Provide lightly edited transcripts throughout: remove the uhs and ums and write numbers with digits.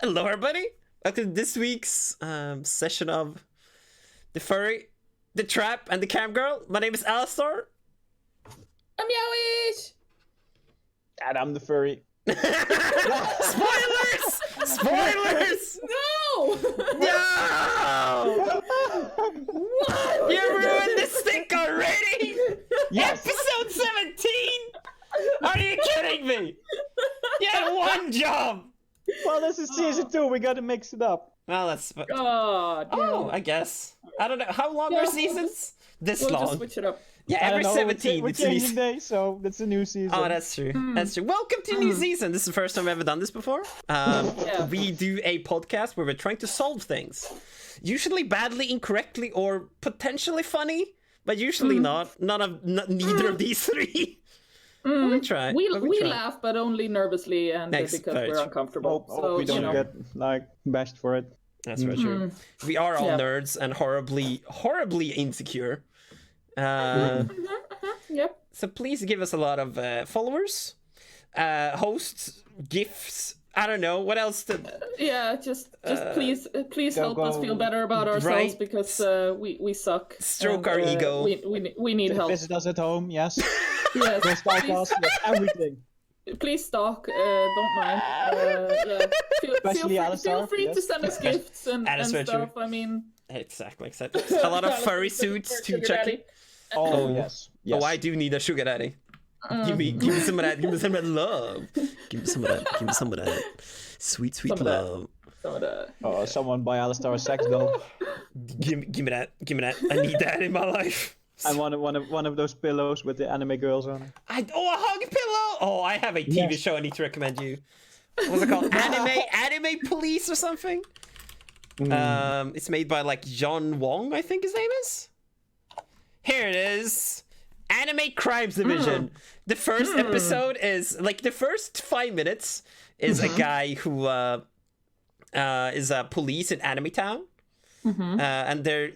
Hello, everybody. Welcome to this week's session of the furry, the trap, and the camgirl. My name is Alistair. I'm Yowish! And I'm the furry. Spoilers! Spoilers! No! No! What? You ruined the stick already! Yes. Episode 17! Are you kidding me? You had one job! Well, this is season 2. We gotta mix it up. Well, that's... God. Oh, I guess. I don't know. How long Yeah, are we'll seasons? This We'll long. just switch it up. Yeah, I every don't know, 17. We're it's a new changing day, so it's a new season. Oh, that's true. That's true. Welcome to a new season. This is the first time I've ever done this before. Yeah. We do a podcast where we're trying to solve things. Usually badly, incorrectly, or potentially funny, but usually not. Neither of these three. We try. We try. laugh, but only nervously and Next, because very we're true. uncomfortable. Hope we don't get bashed for it. That's very true. We are all Yeah. nerds and horribly insecure. Yep. So please give us a lot of followers, hosts, gifts. I don't know what else to. Yeah, just please help us go. feel better about ourselves Right. because we suck. Stroke and, our ego. We need help. Visit us at home, yes. Yes. Go stalk us, yes, everything. Please stalk. Don't mind. Yeah. Especially Alistair, Feel free to yes. send us gifts and Alistair, stuff. I mean, Exactly. A lot of furry suits to Sugar check. daddy. Oh, yes. Yes. Oh, I do need a sugar daddy. Give me some of that. Give me some of that love. Give me some of that. Give me some of that. Sweet Some of that. love. Some of the Oh, someone buy Alistair a sex doll. Give me that. Give me that. I need that in my life. And one of those pillows with the anime girls on it. A hug pillow. Oh, I have a TV Yes. show I need to recommend you. What's it called? Anime Police or something. It's made by like John Wong, I think his name is. Here it is. Anime Crimes Division. The first episode is like the first 5 minutes is a guy who is a police in Anime Town, and they're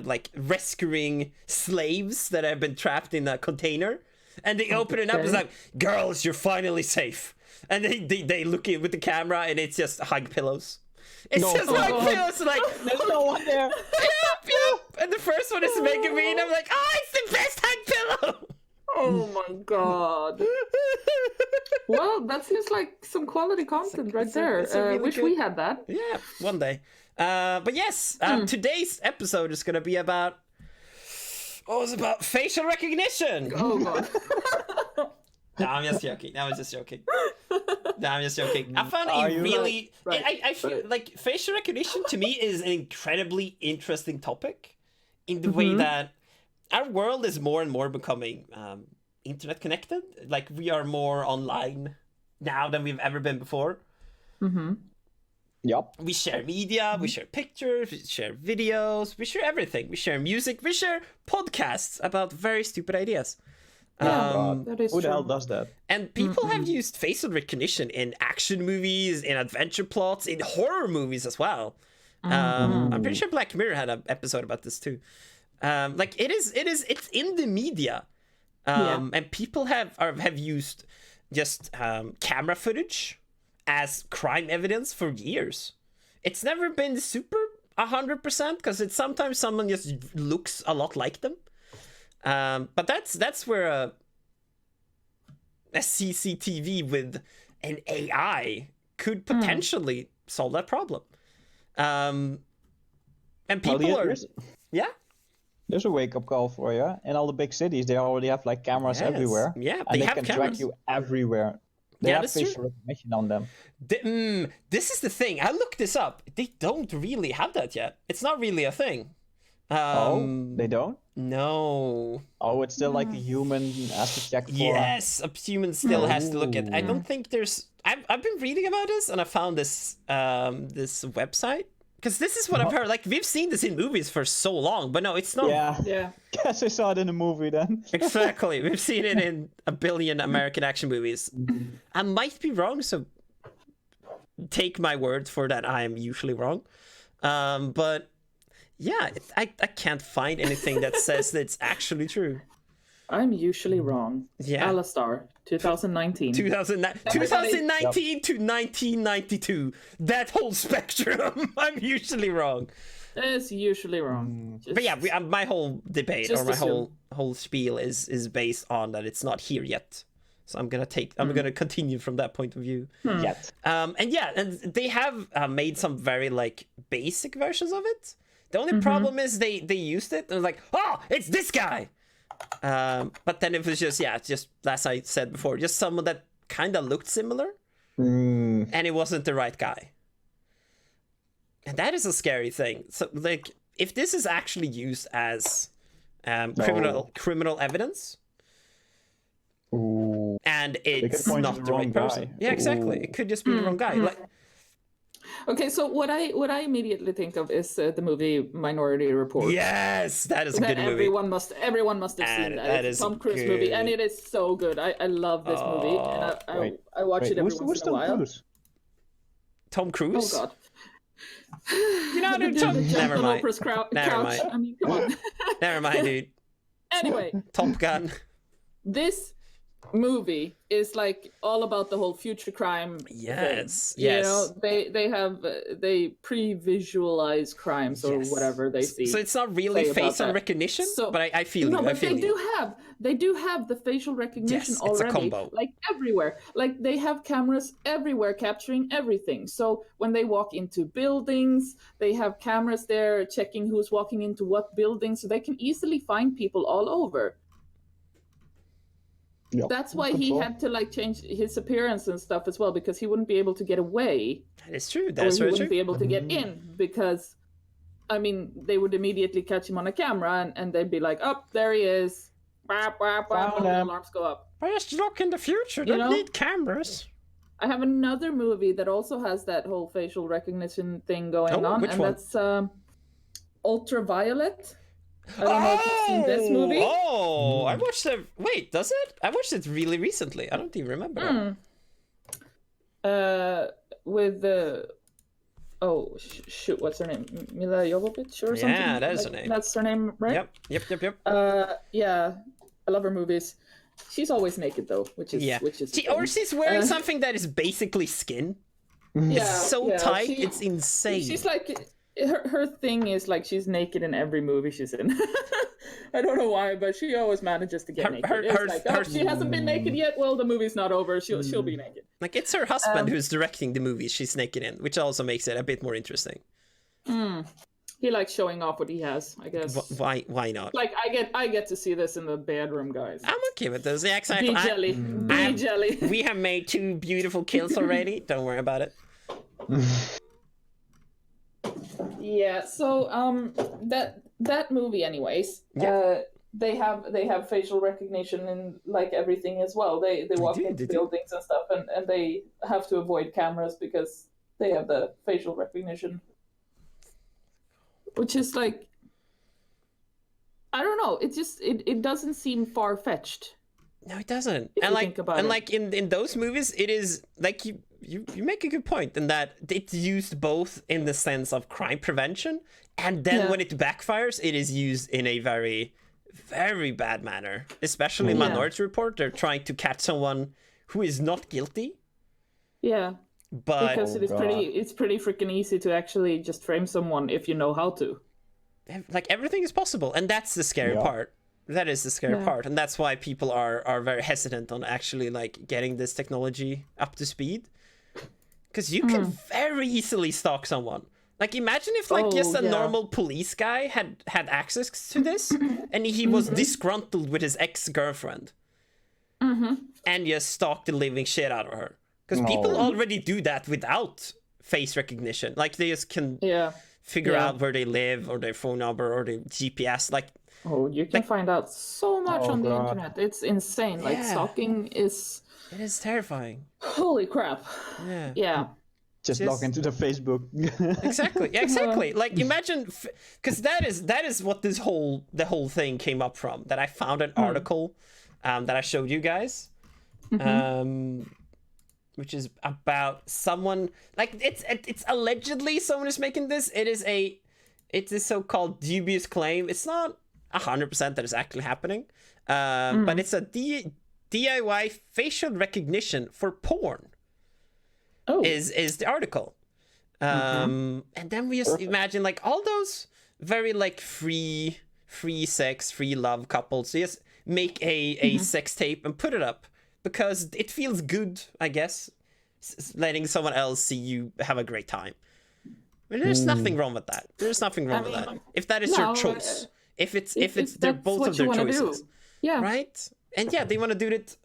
like rescuing slaves that have been trapped in a container, and they open it up. It's like, girls, you're finally safe, and they look in with the camera, and it's just hug pillows. It's just hug pillows, like. There's no one there. Yep. And the first one is Mega Me, and I'm like, oh, it's the best hug pillow. Oh my god. Well, that seems like some quality content right there. it's a really Wish good- we had that. Yeah, one day. But yes, today's episode is gonna be about. Oh, it's about facial recognition. Oh god. No, I'm just joking. I found Are it you really. right? I feel Right. like facial recognition to me is an incredibly interesting topic, in the way that our world is more and more becoming internet connected. Like we are more online now than we've ever been before. Yup. We share media, we share pictures, we share videos, we share everything. We share music, we share podcasts about very stupid ideas. That is Who the hell true. does that? And people have used facial recognition in action movies, in adventure plots, in horror movies as well. I'm pretty sure Black Mirror had an episode about this too. Like it's in the media, and people have used just camera footage as crime evidence for years. It's never been super 100% because it's sometimes someone just looks a lot like them. But that's where a CCTV with an AI could potentially solve that problem. And people There's a wake-up call for you. In all the big cities, they already have like cameras Yes. everywhere. Yeah, and they they have can cameras. track you everywhere. They Yeah, have that's true. facial recognition on them. This is the thing. I looked this up. They don't really have that yet. It's not really a thing. They don't? No. Oh, it's still like a human has to check for. Yes, a human still has to look at. I don't think there's. I've been reading about this, and I found this this website, because this is what I've heard. Like we've seen this in movies for so long, but no, it's not. Yeah. Yeah. Guess I saw it in a movie then. Exactly. We've seen it in a billion American action movies. I might be wrong, so take my word for that. I am usually wrong. But yeah, I can't find anything that says that it's actually true. I'm usually wrong. Yeah. Alistar, 2019. 2019 to 1992. That whole spectrum. I'm usually wrong. It's usually wrong. But yeah, my whole debate or Just my assume. whole spiel is based on that it's not here yet. So I'm gonna continue from that point of view. Yet. And yeah, and they have made some very like basic versions of it. The only problem is they used it and was like, oh, it's this guy. But then it was just as I said before, just someone that kind of looked similar, and it wasn't the right guy. And that is a scary thing. So like, if this is actually used as criminal evidence. Ooh. And it's point not to the right wrong person. guy. Yeah, exactly. It could just be the wrong guy. Like, Okay, so what I immediately think of is the movie Minority Report. yes, that is a good movie. Everyone must have seen that. That It's is a Tom Cruise good. movie, and it is so good. I love this movie, and I watch it every once in a while. Tom Cruise? Oh God. You know, dude, never mind. Never Couch. mind. I mean, come on. Never mind, dude. Anyway, Top Gun. this movie is like all about the whole future crime Yes, thing. yes. You know, they pre-visualize crimes or Yes. whatever they see. So it's not really say about face that. recognition, So- but I feel No, you. I but feel they do have the facial recognition Yes, it's a already, combo. like everywhere. Like they have cameras everywhere capturing everything. So when they walk into buildings, they have cameras there checking who's walking into what building, so they can easily find people all over. Yep. That's why he Control. had to like change his appearance and stuff as well, because he wouldn't be able to get away, That is true. or That is he very wouldn't true. be able to get in, because I mean they would immediately catch him on a camera and they'd be like, "Oh, there he is." Bap, bap, bap, Found and the him. alarms go up. Just look in the future. You Don't know? need cameras. I have another movie that also has that whole facial recognition thing going Oh, on, which and one? that's Ultraviolet. I don't know if you've seen this movie. Oh, I watched it. Wait, does it? I watched it really recently. I don't even remember. With the shoot, what's her name? Mila Jovovich or something? Yeah, that is her Like, name. That's her name, right? Yep. Yeah, I love her movies. She's always naked though, which is She's wearing something that is basically skin. yeah, It's so tight. she- It's insane. She's like her thing is like she's naked in every movie she's in. I don't know why, but she always manages to get naked. It's like, she hasn't been naked yet. Well, the movie's not over. She'll be naked. Like, it's her husband who's directing the movies she's naked in, which also makes it a bit more interesting. He likes showing off what he has, I guess. Why not? Like I get to see this in the bedroom, guys. I'm okay with this. Yeah, exactly. Be jelly, be jelly. We have made 2 beautiful kills already. Don't worry about it. Yeah. So that movie, anyways. They have facial recognition and like everything as well. They walk into buildings and stuff, and they have to avoid cameras because they have the facial recognition, which is like, I don't know. It just it doesn't seem far fetched. No, it doesn't. If And you like, think about and it. like in those movies, it is like you make a good point in that it's used both in the sense of crime prevention, and then when it backfires, it is used in a very, very bad manner. Especially in Minority Report, they're trying to catch someone who is not guilty. Yeah. But Because it's pretty freaking easy to actually just frame someone if you know how to. like everything is possible, and that's the scary part. That is the scary part, and that's why people are very hesitant on actually like getting this technology up to speed, because you can very easily stalk someone. Like, imagine if like just a normal police guy had access to this, and he was disgruntled with his ex-girlfriend, and just stalked the living shit out of her. Because people already do that without face recognition. Like, they just can figure out where they live, or their phone number, or their GPS. Like, you can find out so much on the internet. It's insane. Like, stalking is... It is terrifying. Holy crap. Yeah. Just log into the Facebook. Exactly. Yeah, exactly. Like, imagine, because that is what the whole thing came up from. That I found an article that I showed you guys, which is about someone, like, it's allegedly someone is making this. It's a so-called dubious claim. It's not 100% that is actually happening. But it's a DIY facial recognition for porn. Oh. Is the article. And then we just imagine like all those very like free sex, free love couples. So just make a sex tape and put it up because it feels good, I guess, letting someone else see you have a great time. But there's nothing wrong with that. There's nothing wrong with that. If that is your choice, if it's they're both of their choices, yeah, right? And yeah, they want to do it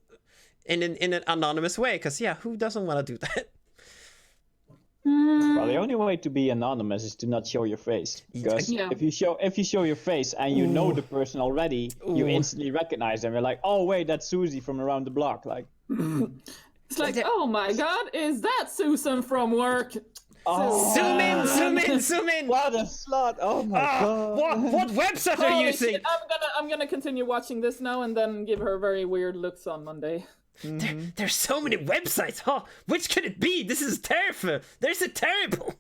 in an anonymous way because who doesn't want to do that? Well, the only way to be anonymous is to not show your face. Because if you show your face and you know the person already, you instantly recognize them. You're like, oh wait, that's Susie from around the block. Like, it's like, oh my God, is that Susan from work? oh, zoom in. What a slut! Oh my God! What website are you using? Shit, I'm gonna continue watching this now and then give her very weird looks on Monday. There's so many websites. Which could it be? This is terrible. There's a terrible.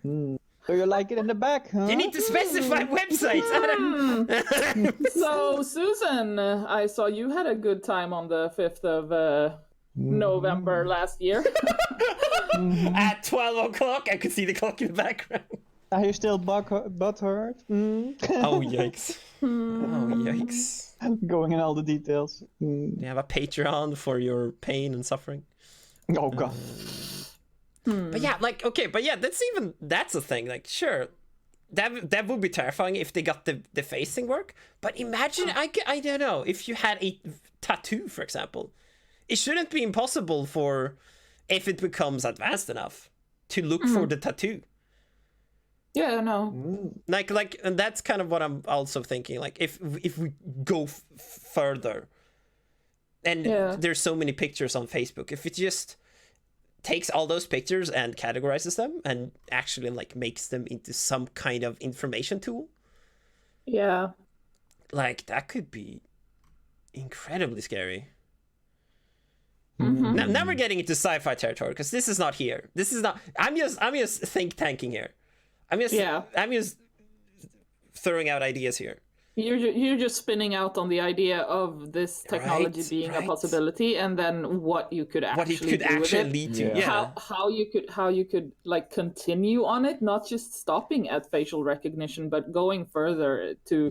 So you like it in the back, huh? You need to specify websites. So, Susan, I saw you had a good time on the 5th of November last year. At 12 o'clock, I could see the clock in the background. Are you still butthurt? Oh, yikes. Oh, yikes. Going in all the details. You have a Patreon for your pain and suffering. Oh, God. But yeah, like, okay, but yeah, that's a thing. Like, sure, that would be terrifying if they got the facing work. But imagine, I don't know, if you had a tattoo, for example. It shouldn't be impossible for, if it becomes advanced enough, to look for the tattoo. Yeah, no. Like, and that's kind of what I'm also thinking. Like, if we go further, and there's so many pictures on Facebook, if it just takes all those pictures and categorizes them and actually like makes them into some kind of information tool, like that could be incredibly scary. Now we're getting into sci-fi territory because this is not here. This is not. I'm just think tanking here. I'm just throwing out ideas here. You're just spinning out on the idea of this technology being a possibility, and then what you could actually lead to. Yeah. How you could like continue on it, not just stopping at facial recognition, but going further to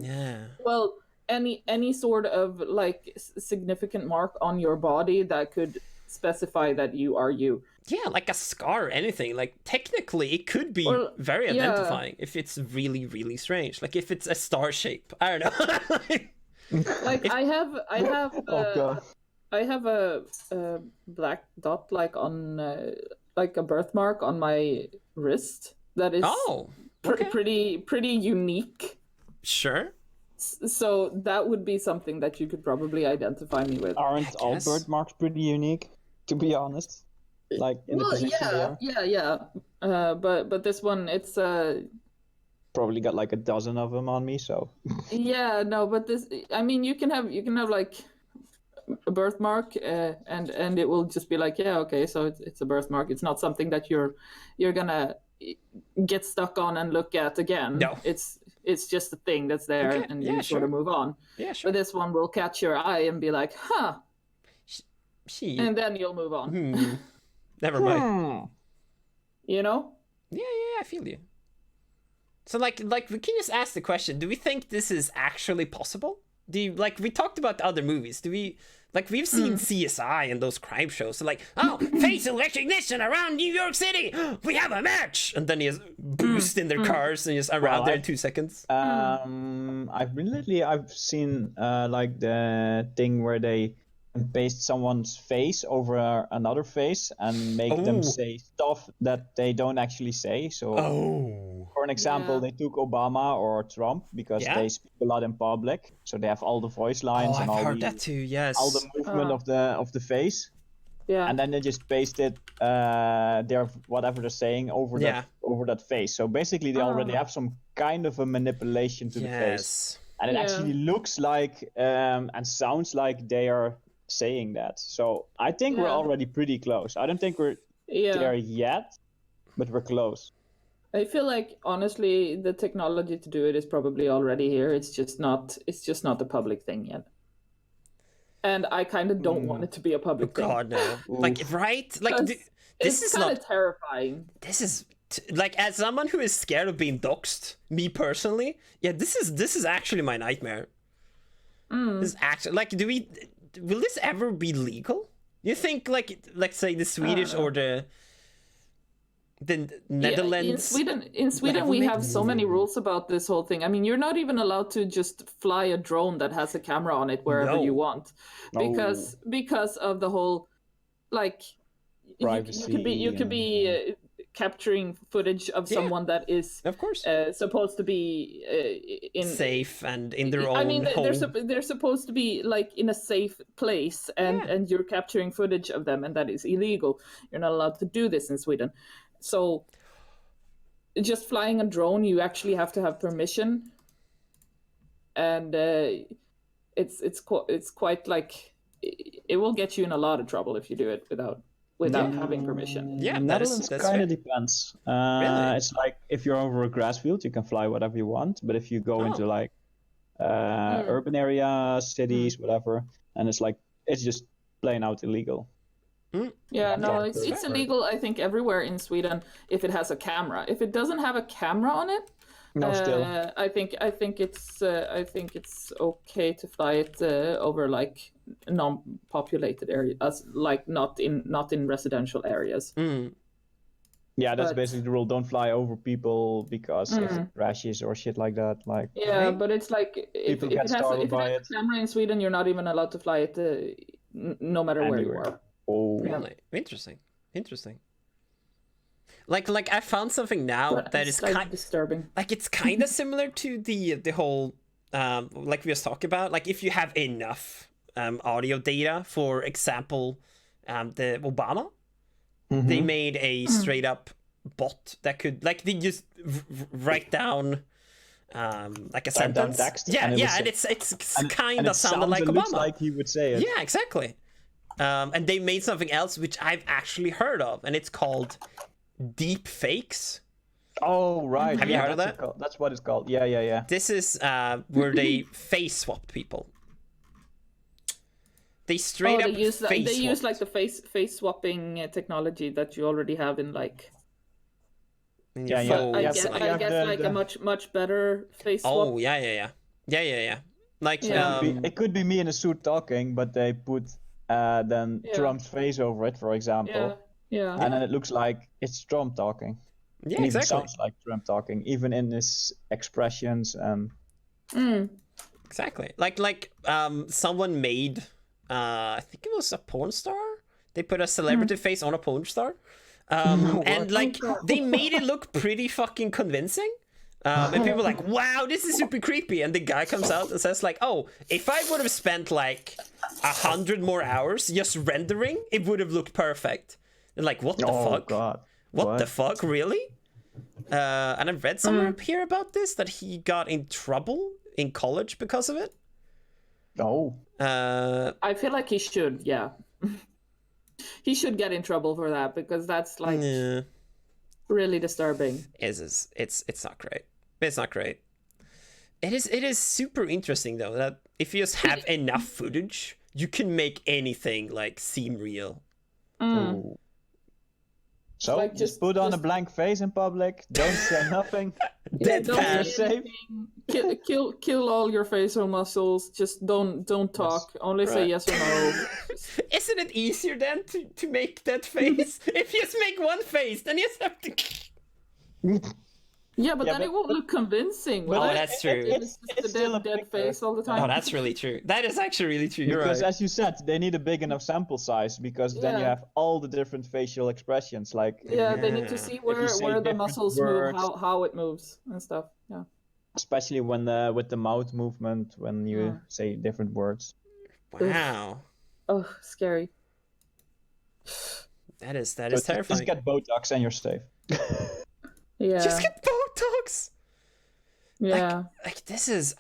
any sort of like significant mark on your body that could specify that you are you. Yeah, like a scar or anything. Like, technically, it could be very identifying if it's really, really strange. Like, if it's a star shape. I don't know. Like, I have a black dot, like, on, like, a birthmark on my wrist that is pretty unique. Sure. So that would be something that you could probably identify me with. Aren't all birthmarks pretty unique, to be honest? Like in the position but this one, it's probably got like a dozen of them on me, so but this, I mean, you can have like a birthmark and it will just be like, so it's a birthmark. It's not something that you're gonna get stuck on and look at again. No, it's just a thing that's there, and you sort of move on. Yeah, sure. But this one will catch your eye and be like, and then you'll move on. Never mind. You know? Yeah, I feel you. So, like we can just ask the question: do we think this is actually possible? Do you, like, we talked about the other movies? Do we, like, we've seen CSI and those crime shows? So, like, facial recognition around New York City. We have a match, and then he just boost in their cars and just around there in 2 seconds. I've seen like the thing where they paste someone's face over another face and make them say stuff that they don't actually say. So, for an example, they took Obama or Trump because they speak a lot in public, so they have all the voice lines and all that too. Yes, all the movement of the face. Yeah, and then they just pasted whatever they're saying over that face. So basically, they already have some kind of a manipulation to the face, and it actually looks like and sounds like they are saying that. So I think we're already pretty close. I don't think we're there yet, but we're close. I feel like honestly, the technology to do it is probably already here. It's just not. It's just not a public thing yet. And I kind of don't want it to be a public thing. God no! Like right? Like this is kind of terrifying. This is like, as someone who is scared of being doxxed, me personally, yeah, this is actually my nightmare. This is actually like, will this ever be legal? You think, like, let's say the Swedish or the Netherlands? Yeah, in Sweden we have so many rules about this whole thing. I mean, you're not even allowed to just fly a drone that has a camera on it wherever you want, because of the whole, like, privacy. You could be capturing footage of someone that is, of course, supposed to be safe and in their own home. I mean, they're supposed to be like in a safe place, and you're capturing footage of them, and that is illegal. You're not allowed to do this in Sweden. So just flying a drone, you actually have to have permission, and it's quite like, it will get you in a lot of trouble if you do it without having permission. Yeah, Netherlands kind of depends. Really? It's like, if you're over a grass field, you can fly whatever you want. But if you go into like urban areas, cities, whatever, and it's just plain out illegal. Yeah, no, it's illegal, I think, everywhere in Sweden if it has a camera. If it doesn't have a camera on it, still, I think it's okay to fly it over like non-populated areas, like not in residential areas. Yeah, that's basically the rule. Don't fly over people, because if it crashes or shit like that, like but it's like, if it has a camera in Sweden, you're not even allowed to fly it no matter where you are. Oh, really? Interesting. Like I found something now that is kind of disturbing. Like, it's kind of similar to the whole like we just talked about. Like, if you have enough audio data, for example, the Obama, they made a straight up bot that could, like, they just write down like a sentence. Text, and it's kind of sounded like Obama. Looks like he would say it. Yeah, exactly. And they made something else which I've actually heard of, and it's called deep fakes. Oh, right. Have you heard of that? That's what it's called. Yeah. This is where they face swapped people. They straight up use like the face swapping technology that you already have in, like, I guess like a much better face swap. Oh, yeah. Like, it could be me in a suit talking, but they put then Trump's face over it, for example. Yeah. And then it looks like it's Trump talking. Yeah, and exactly. It sounds like Trump talking, even in his expressions and. Exactly. Like someone made, I think it was a porn star. They put a celebrity face on a porn star, and like they made it look pretty fucking convincing. And people were like, wow, this is super creepy. And the guy comes out and says, like, oh, if I would have spent like 100 more hours just rendering, it would have looked perfect. And like, what the fuck? God. What the fuck, really? And I've read somewhere up here about this, that he got in trouble in college because of it. Oh. I feel like he should, yeah. He should get in trouble for that, because that's like really disturbing. It's not great. It's not great. It is super interesting though, that if you just have enough footage, you can make anything like seem real. So like just put on a blank face in public. Don't say nothing. Deadpan. Safe. Kill all your facial muscles. Just don't talk. Only say yes or no. Isn't it easier then to make that face? If you just make one face, then you just have to. Yeah, but then it won't look convincing. Oh, that's true. It's just a dead face all the time. Oh, that's really true. That is actually really true. You're because, right. as you said, they need a big enough sample size, because then you have all the different facial expressions. Like they need to see where the muscles move, how it moves and stuff. Yeah. Especially when with the mouth movement, when you say different words. Wow. Oh, scary. That is terrifying. Just get Botox and you're safe. Yeah. Just get Botox. Yeah. Like this is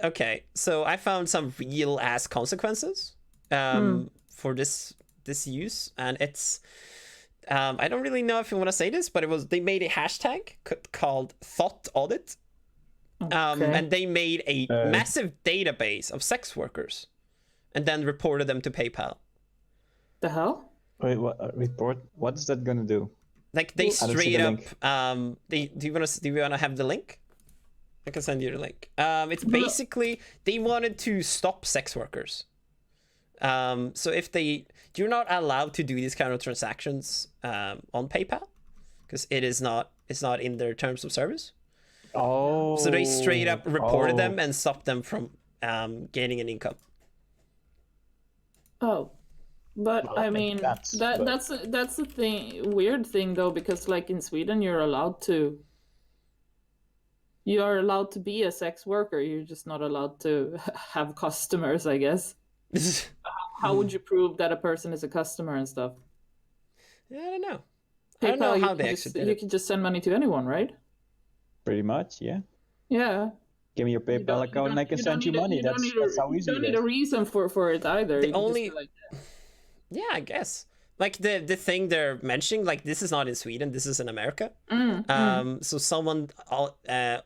okay. So I found some real ass consequences for this use, and it's I don't really know if you want to say this, but they made a hashtag called Thought Audit. And they made a massive database of sex workers and then reported them to PayPal. The hell? Wait, what report? What is that gonna do? Like they straight up do you wanna have the link? I can send you the link. It's basically they wanted to stop sex workers. So if you're not allowed to do these kind of transactions on PayPal because it's not in their terms of service. Oh. So they straight up reported them and stopped them from gaining an income. Oh, but well, I mean that's the thing. Weird thing though, because like in Sweden, you are allowed to be a sex worker. You're just not allowed to have customers, I guess. How would you prove that a person is a customer and stuff? Yeah, I don't know. PayPal, I don't know how they actually did it. You can just send money to anyone, right? Pretty much, yeah. Yeah. Give me your PayPal account and I can send you money. That's how easy it is. You don't need a reason for it either. Yeah, I guess. Like the thing they're mentioning, like this is not in Sweden, this is in America. So someone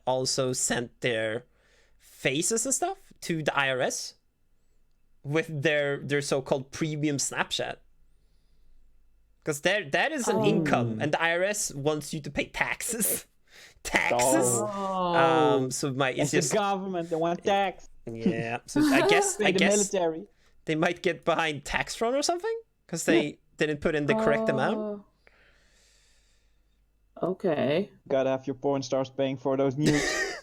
also sent their faces and stuff to the IRS with their so-called premium Snapchat. Because that is an income and the IRS wants you to pay taxes. So it's just the government, they want tax. Yeah, so I guess military. They might get behind tax fraud or something because they didn't put in the correct amount. Okay. Gotta have your porn stars paying for those nukes.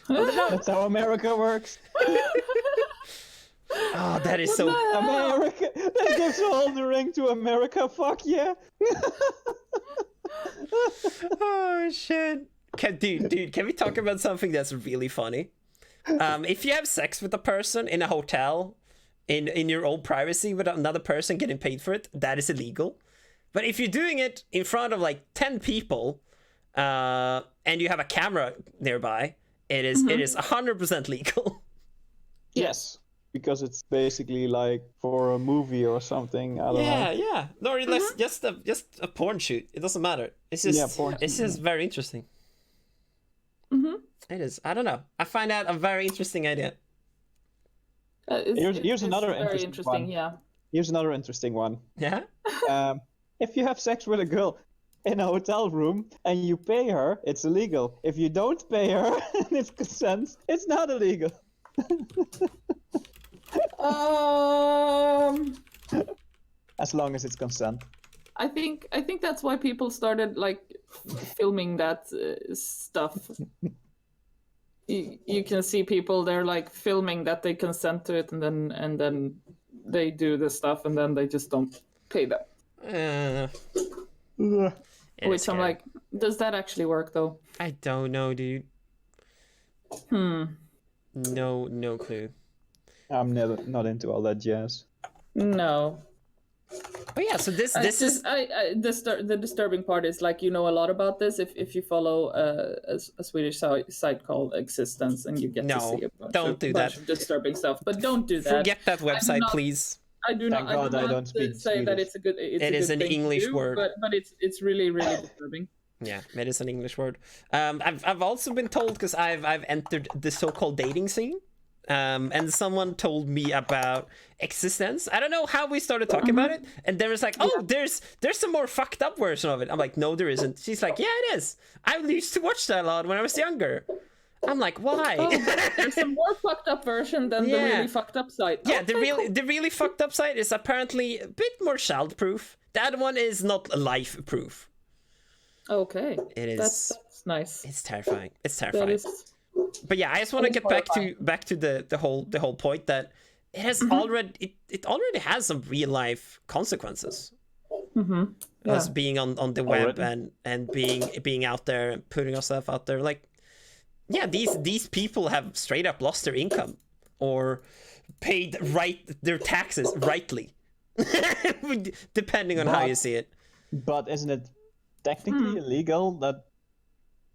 That's how America works. Oh, that is so America. That gives all the ring to America. Fuck yeah. Oh shit. Dude, can we talk about something that's really funny? If you have sex with a person in a hotel in your own privacy with another person getting paid for it, that is illegal. But if you're doing it in front of like 10 people and you have a camera nearby, it is 100% legal. Yes. Because it's basically like for a movie or something. I don't know. Yeah. No, just a porn shoot. It doesn't matter. It's just very interesting. It is. I don't know. I find that a very interesting idea. Here's another interesting one. Yeah. Here's another interesting one. Yeah. If you have sex with a girl in a hotel room and you pay her, it's illegal. If you don't pay her and it's consent, it's not illegal. As long as it's consent. I think that's why people started like filming that stuff. You can see people they're like filming that they consent to it, and then they do the stuff, and then they just don't pay them. Which I'm like, does that actually work though? I don't know, dude. No clue. I'm not into all that jazz. No. But yeah, so this is the disturbing part is like you know a lot about this if you follow a Swedish site called Existence and you get to see a bunch of disturbing stuff. But don't do that. Forget that website, please. I do not. Thank God I don't speak say Swedish. that it's a good. It is an English word, but it's really disturbing. Yeah, it is an English word. I've also been told because I've entered the so-called dating scene. And someone told me about Existence. I don't know how we started talking about it, and there was like, oh, there's some more fucked up version of it. I'm like, no, there isn't. She's like, yeah, it is. I used to watch that a lot when I was younger. I'm like, why? There's a more fucked up version than the really fucked up side. Yeah, the really fucked up side is apparently a bit more child-proof. The other one is not life-proof. Okay, it is. That's nice. It's terrifying. But yeah, I just want to get back to the whole point that it has already has some real life consequences. Us being on the web and being out there and putting ourselves out there, like these people have straight up lost their income or paid their taxes rightly, depending on how you see it. But isn't it technically illegal that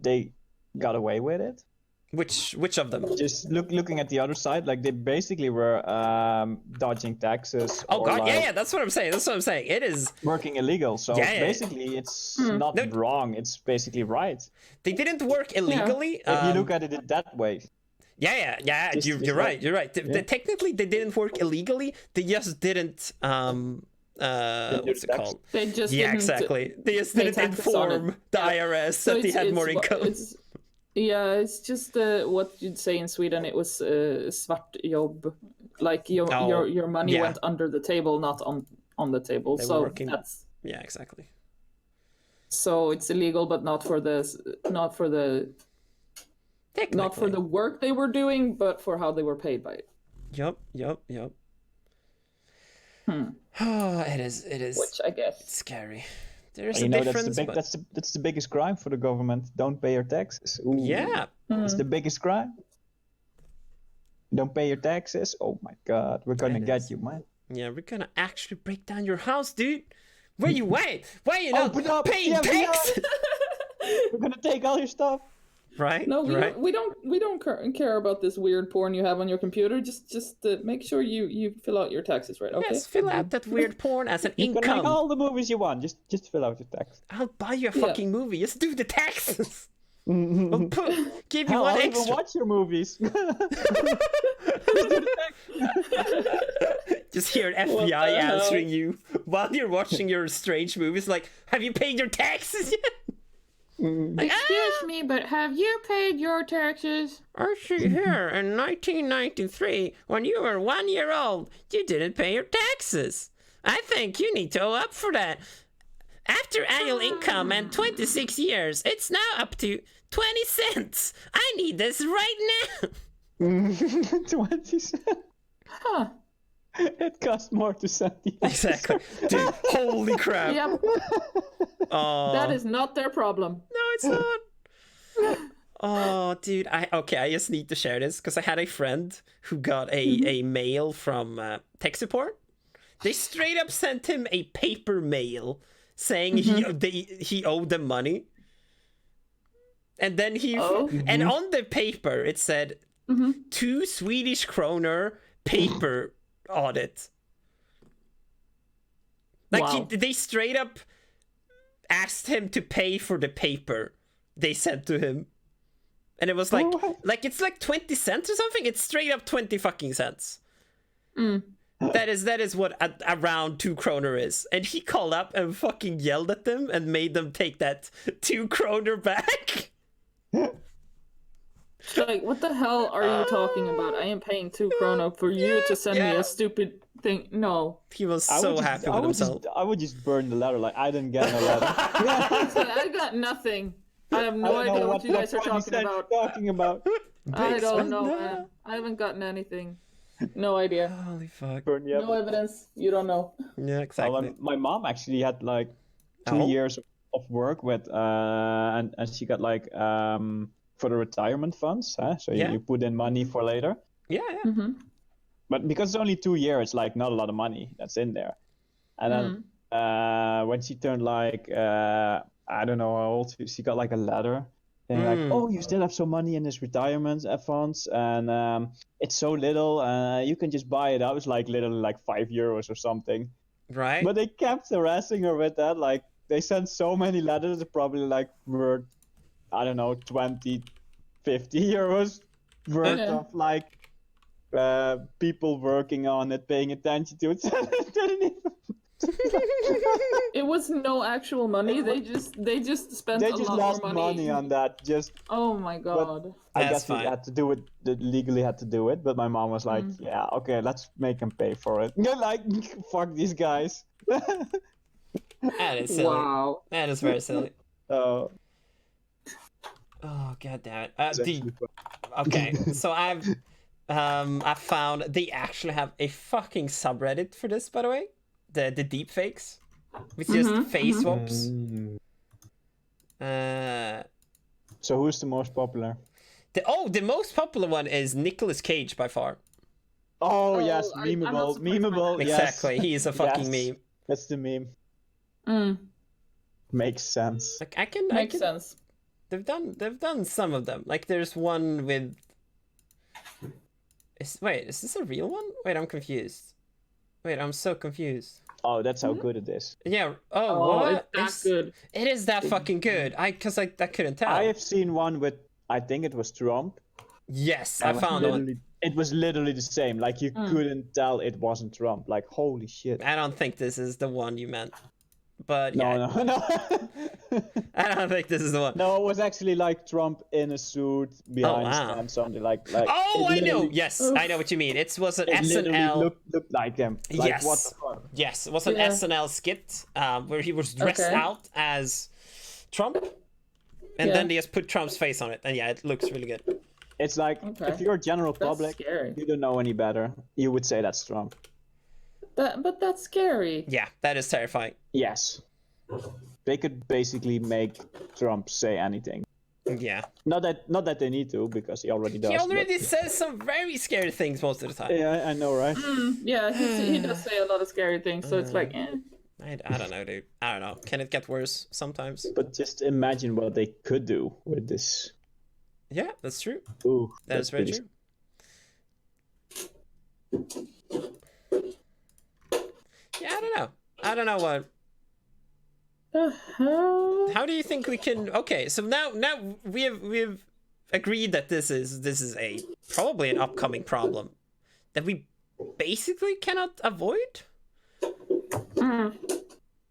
they got away with it? Which of them? Just looking at the other side, like they basically were dodging taxes. Oh god, like, yeah, that's what I'm saying. That's what I'm saying. It is working illegal. So basically, it's not wrong. It's basically right. They didn't work illegally. If you look at it that way. Yeah. You're right. You're right. Technically, they didn't work illegally. They just didn't. What's it called? They just exactly. They just didn't inform the IRS that they had more income. It's just what you'd say in Sweden. It was svart jobb, like your money went under the table, not on the table. They so working... that's exactly. So it's illegal, but not for the work they were doing, but for how they were paid by it. Yup. It is. Which I guess it's scary. There's a difference. That's the biggest crime for the government. Don't pay your taxes. Ooh. Yeah. It's the biggest crime. Don't pay your taxes. Oh my god, we're gonna get you, man. Yeah, we're gonna actually break down your house, dude. Where you at? Why you not paying taxes? We're gonna take all your stuff. Right? No, we don't care about this weird porn you have on your computer. Just make sure you fill out your taxes right. Okay. Yes, fill out that weird porn as an income. You can make all the movies you want. Just fill out your tax. I'll buy you a fucking movie. Just do the taxes. We'll give you one extra. I'll even watch your movies. Just hear an FBI answering you while you're watching your strange movies. Like, have you paid your taxes yet? Like, excuse me, but have you paid your taxes? I see here in 1993, when you were 1 year old, you didn't pay your taxes. I think you need to owe up for that. After annual income and 26 years, it's now up to 20 cents. I need this right now. 20 cents? Huh. It costs more to send the Exactly. Dude, holy crap. Yep. That is not their problem. No, it's not. Oh, dude. I just need to share this because I had a friend who got a mail from tech support. They straight up sent him a paper mail saying he owed them money. And then and on the paper it said 2 Swedish kroner paper audit. Like they straight up asked him to pay for the paper they sent to him, and it was like it's like 20 cents or something. It's straight up 20 fucking cents. That is what a round 2 kroner is. And he called up and fucking yelled at them and made them take that 2 kroner back. Like, what the hell are you talking about? I am paying 2 krona for you to send me a stupid thing. No. He was so happy with himself. I would just burn the letter. Like, I didn't get no letter. I got nothing. I have no idea what you guys are talking about. I don't know, man. I haven't gotten anything. No idea. Holy fuck. No evidence. You don't know. Yeah, exactly. My mom actually had like 2 years of work with, and she got like for the retirement funds. So you put in money for later. Yeah. Mm-hmm. But because it's only 2 years, it's like not a lot of money that's in there. And then when she turned like I don't know how old, she got like a letter. And like, oh, you still have some money in this retirement funds, and it's so little, you can just buy it out. It's like literally like €5 or something. Right. But they kept harassing her with that. Like, they sent so many letters, that probably like were, I don't know, 20, €50 worth of like people working on it, paying attention to it. It was no actual money. They just spent a lot more money. They just lost money on that. Oh my god. I guess they had to do it. They legally had to do it. But my mom was like, "Yeah, okay, let's make them pay for it." You're like, "Fuck these guys." That is silly. Wow. That is very silly. Oh, god damn it. Okay, so I found they actually have a fucking subreddit for this, by the way. The deep fakes with just face swaps. So who's the most popular? The most popular one is Nicolas Cage by far. Oh yes, memeable. Exactly, he is a fucking meme. That's the meme. Makes sense. Like I can makes sense. They've done some of them. Like there's one with. Wait, is this a real one? Wait, I'm confused. Wait, I'm so confused. Oh, that's how good it is. Yeah. Oh, what? It's that good. It is that fucking good. I couldn't tell. I have seen one with, I think it was Trump. Yes, I found one. It was literally the same. Like you couldn't tell it wasn't Trump. Like holy shit. I don't think this is the one you meant. But yeah. No. I don't think this is the one. No, it was actually like Trump in a suit behind a stand, something like. Oh, I know. Yes, I know what you mean. It was an SNL. Looked like him. Like, Yes. What the fuck? Yes, it was an SNL skit where he was dressed out as Trump, and then they just put Trump's face on it, and yeah, it looks really good. It's like if you're a general public, you don't know any better. You would say that's Trump. But that's scary. Yeah, that is terrifying. Yes. They could basically make Trump say anything. Yeah. Not that they need to, because he already does. He already says some very scary things most of the time. Yeah, I know, right? Yeah, he does say a lot of scary things, so it's like, I don't know, dude. I don't know. Can it get worse sometimes? But just imagine what they could do with this. Yeah, that's true. Ooh, that is very true. Yeah, I don't know what. The hell? How do you think we can? Okay, so now we've agreed that this is a probably an upcoming problem that we basically cannot avoid.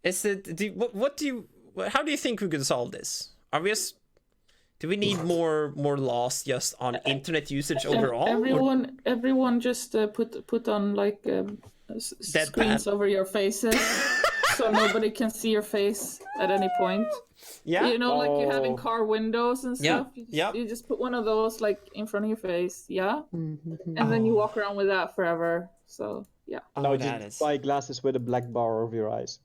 Is it? How do you think we could solve this? Do we need more laws just on internet usage overall? Everyone just put on like screens over your faces. So nobody can see your face at any point. Yeah. You know, like you have in car windows and stuff. You just put one of those like in front of your face, and then you walk around with that forever. So yeah. No, just buy glasses with a black bar over your eyes.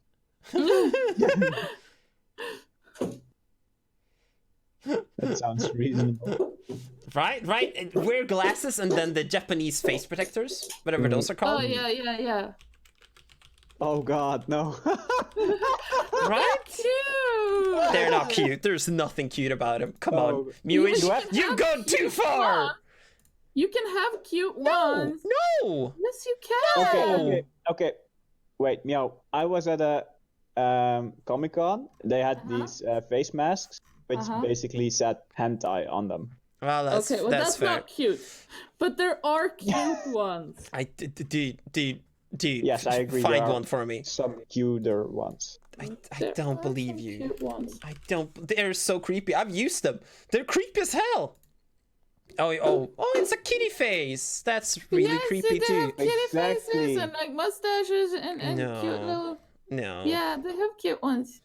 That sounds reasonable. Right. Wear glasses and then the Japanese face protectors, whatever those are called. Oh yeah. Oh god, no. Right? Cute. They're not cute. There's nothing cute about them. Come on. Muish, you've gone too far! You can have cute ones. No! Yes, you can. Okay. Wait, Meow. I was at a Comic-Con. They had these face masks, which basically said hentai on them. Well, that's fair. Not cute. But there are cute ones. Dude, yes, I agree. Find one for me. Some cuter ones. I don't believe you. I don't. They're so creepy. I've used them. They're creepy as hell. Oh! It's a kitty face. That's really creepy too. Have kitty faces and like mustaches and cute little. No. Yeah, they have cute ones.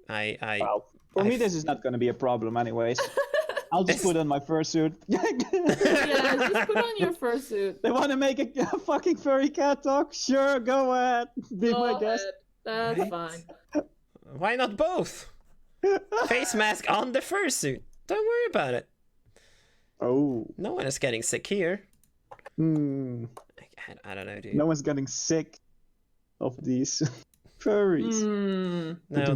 Well, for me, this is not going to be a problem, anyways. I'll just put on my fursuit. Yeah, just put on your fursuit. They want to make a fucking furry cat talk? Sure, go ahead. Be my guest. That's fine. Why not both? Face mask on the fursuit. Don't worry about it. Oh. No one is getting sick here. I don't know, dude. No one's getting sick of these furries. No,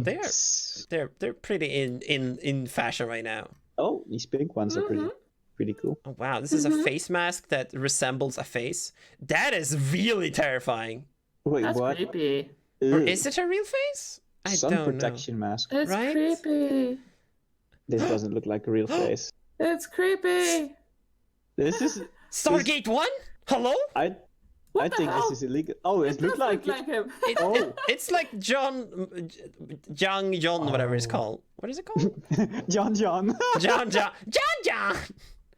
they're pretty in fashion right now. Oh, these pink ones are pretty cool. Oh wow, this is a face mask that resembles a face. That is really terrifying. Wait, that's what? Creepy. Or is it a real face? I Sun don't protection know. mask. It's creepy. This doesn't look like a real face. It's creepy. This is Stargate 1? Hello? I think this is illegal. Oh, it looks like him. It's like John, whatever it's called. What is it called? John. John.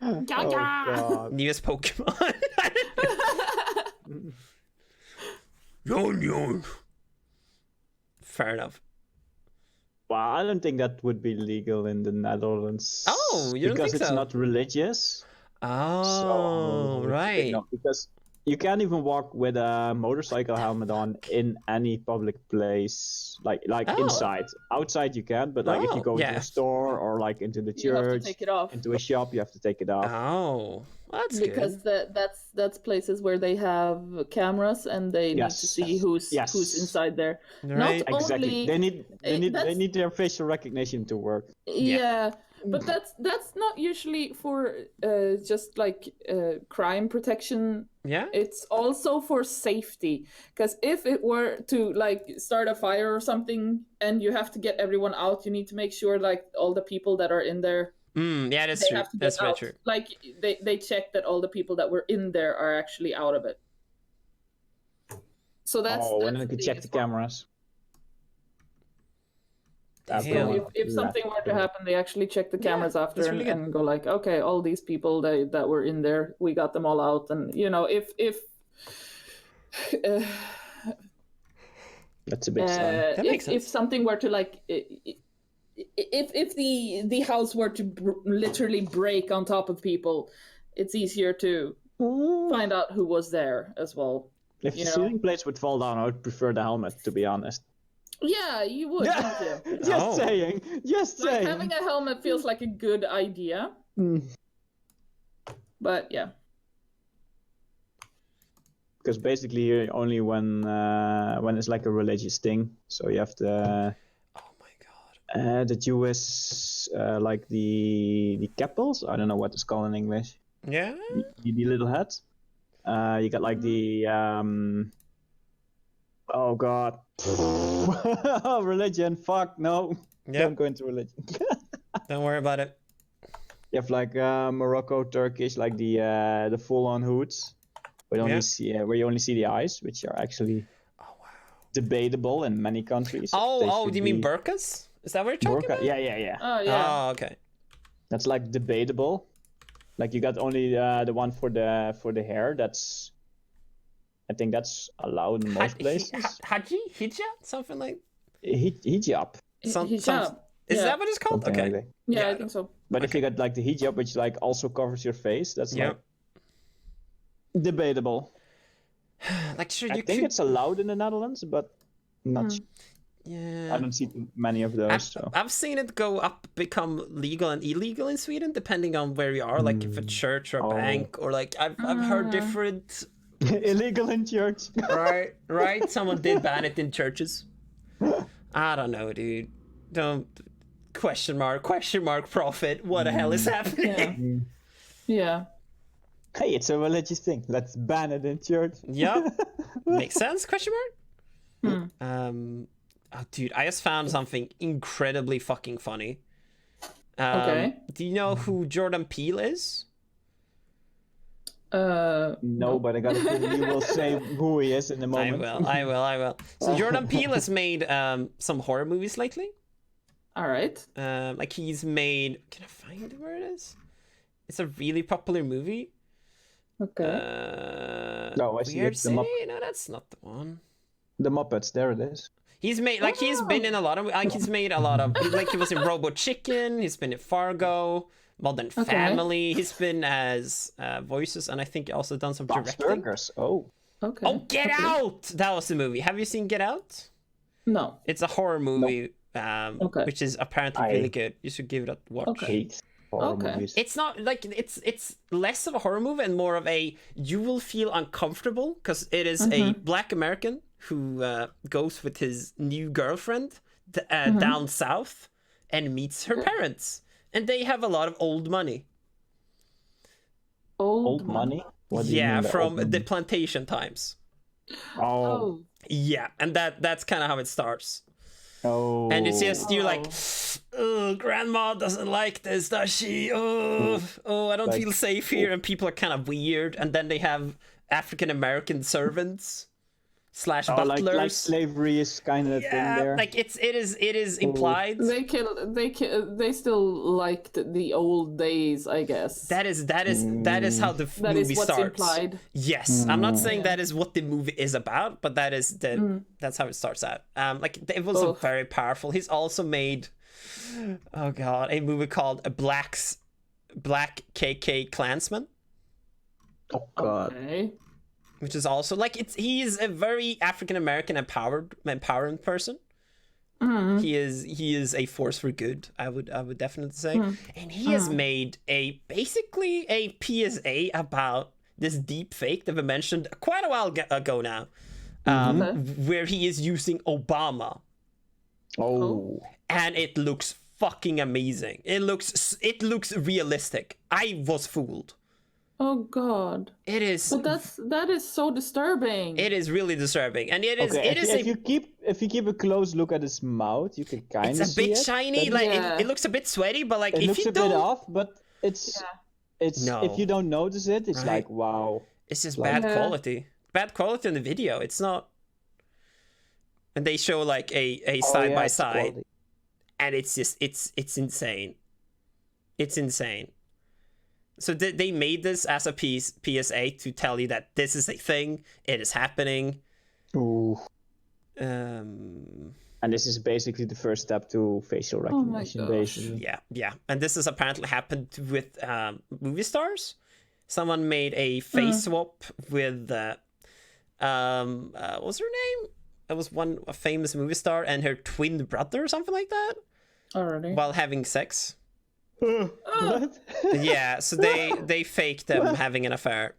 Oh, God. Newest Pokemon. John. Fair enough. Well, I don't think that would be legal in the Netherlands. Oh, you don't think so? Because it's not religious. Oh, right. No, because you can't even walk with a motorcycle helmet on in any public place, like inside. Outside you can, but like if you go into a store or like into the you have to church, take it off. into a shop, you have to take it off. Oh, well, that's because good. that's places where they have cameras and they need to see who's inside there. Right. Not Exactly. only They need their facial recognition to work. Yeah. But that's not usually for just like crime protection. Yeah. It's also for safety. Because if it were to like start a fire or something, and you have to get everyone out, you need to make sure like all the people that are in there. Yeah, that's true. That's very true. Like they check that all the people that were in there are actually out of it. So that's. And then you can check the cameras. So if something were to happen, they actually check the cameras after really and go like, okay, all these people that were in there, we got them all out, and that's a big sign. That makes sense. If something were to like, if the house were to literally break on top of people, it's easier to find out who was there as well. If the ceiling plates would fall down, I would prefer the helmet, to be honest. Yeah, you would. Yeah. Just saying. Like, having a helmet feels like a good idea. But yeah. Because basically only when it's like a religious thing, so you have to. Oh my god. The Jewish like the capels. I don't know what it's called in English. Yeah. The little hats. You got like the oh god. Religion, fuck no. Yeah. Don't go into religion. Don't worry about it. You have like Morocco, Turkish, like the full-on hoods, where you only see the eyes, which are actually debatable in many countries. Do you mean burqas? Is that what you're talking about? Yeah. Oh yeah. Oh, okay. That's like debatable. Like you got only the one for the hair. I think that's allowed in most places. Hijab? Something like... Hijab. Hijab. Is that what it's called? Something okay. Like yeah, I think so. But if you got like the hijab, which like also covers your face, that's like debatable. Like sure, I think it's allowed in the Netherlands, but not. Yeah. I don't see many of those. I've seen it become legal and illegal in Sweden, depending on where you are. Like if a church or a bank, or like I've heard different. Illegal in church. right. Someone did ban it in churches. I don't know, dude. Don't question mark profit. What the hell is happening? Yeah. Hey, it's a religious thing. Let's ban it in church. Yeah. Makes sense? Question mark. Oh, dude, I just found something incredibly fucking funny. Okay. Do you know who Jordan Peele is? No, but I got a feeling you will say who he is in a moment. I will. So Jordan Peele has made some horror movies lately. All right. Like he's made. Can I find where it is? It's a really popular movie. Okay. No, I see Weird it's City. No, that's not the one. The Muppets. There it is. He's made he's been in a lot of he's made a lot of he was in Robot Chicken. He's been in Fargo. Modern Family. He's been as voices, and I think also done some directing. Oh. Okay. Oh, Get Out! That was the movie. Have you seen Get Out? No. It's a horror movie, which is apparently really good. You should give it a watch. Okay. Movies. It's not like it's less of a horror movie and more of a you will feel uncomfortable because it is a Black American who goes with his new girlfriend down south and meets her parents. And they have a lot of old money. Old money? What do you mean from the plantation times. Oh. Yeah, and that's kind of how it starts. Oh. And it's just you're like, oh, grandma doesn't like this, does she? Oh, I don't feel safe here. And people are kind of weird. And then they have African American servants. / butlers. Like slavery is kind of thing there. Like it is implied. They still liked the old days, I guess. That is how the movie what's starts. Implied. Yes, I'm not saying that is what the movie is about, but that is that's how it starts out. Like it was very powerful. He's also made, oh god, a movie called Black KK Klansman. Oh god. Okay. Which is also like he's a very African American empowering person. He is a force for good. I would definitely say, and he has made basically a PSA about this deep fake that we mentioned quite a while ago now, where he is using Obama. Oh, and it looks fucking amazing. It looks realistic. I was fooled. Oh God! It is. But that is so disturbing. It is really disturbing, and if you keep a close look at his mouth, you can kind of see it. It's a bit shiny, like it looks a bit sweaty, but like it if looks you a don't, bit off. But it's if you don't notice it, it's like wow. It's just bad quality. Bad quality on the video. It's not. And they show like a side by side, and it's just it's insane. It's insane. So they made this as a PSA to tell you that this is a thing. It is happening. Ooh. And this is basically the first step to facial recognition. Basically. Yeah. And this has apparently happened with movie stars. Someone made a face swap with what was her name? It was a famous movie star and her twin brother or something like that. Already. While having sex. What? Yeah, so they faked them having an affair.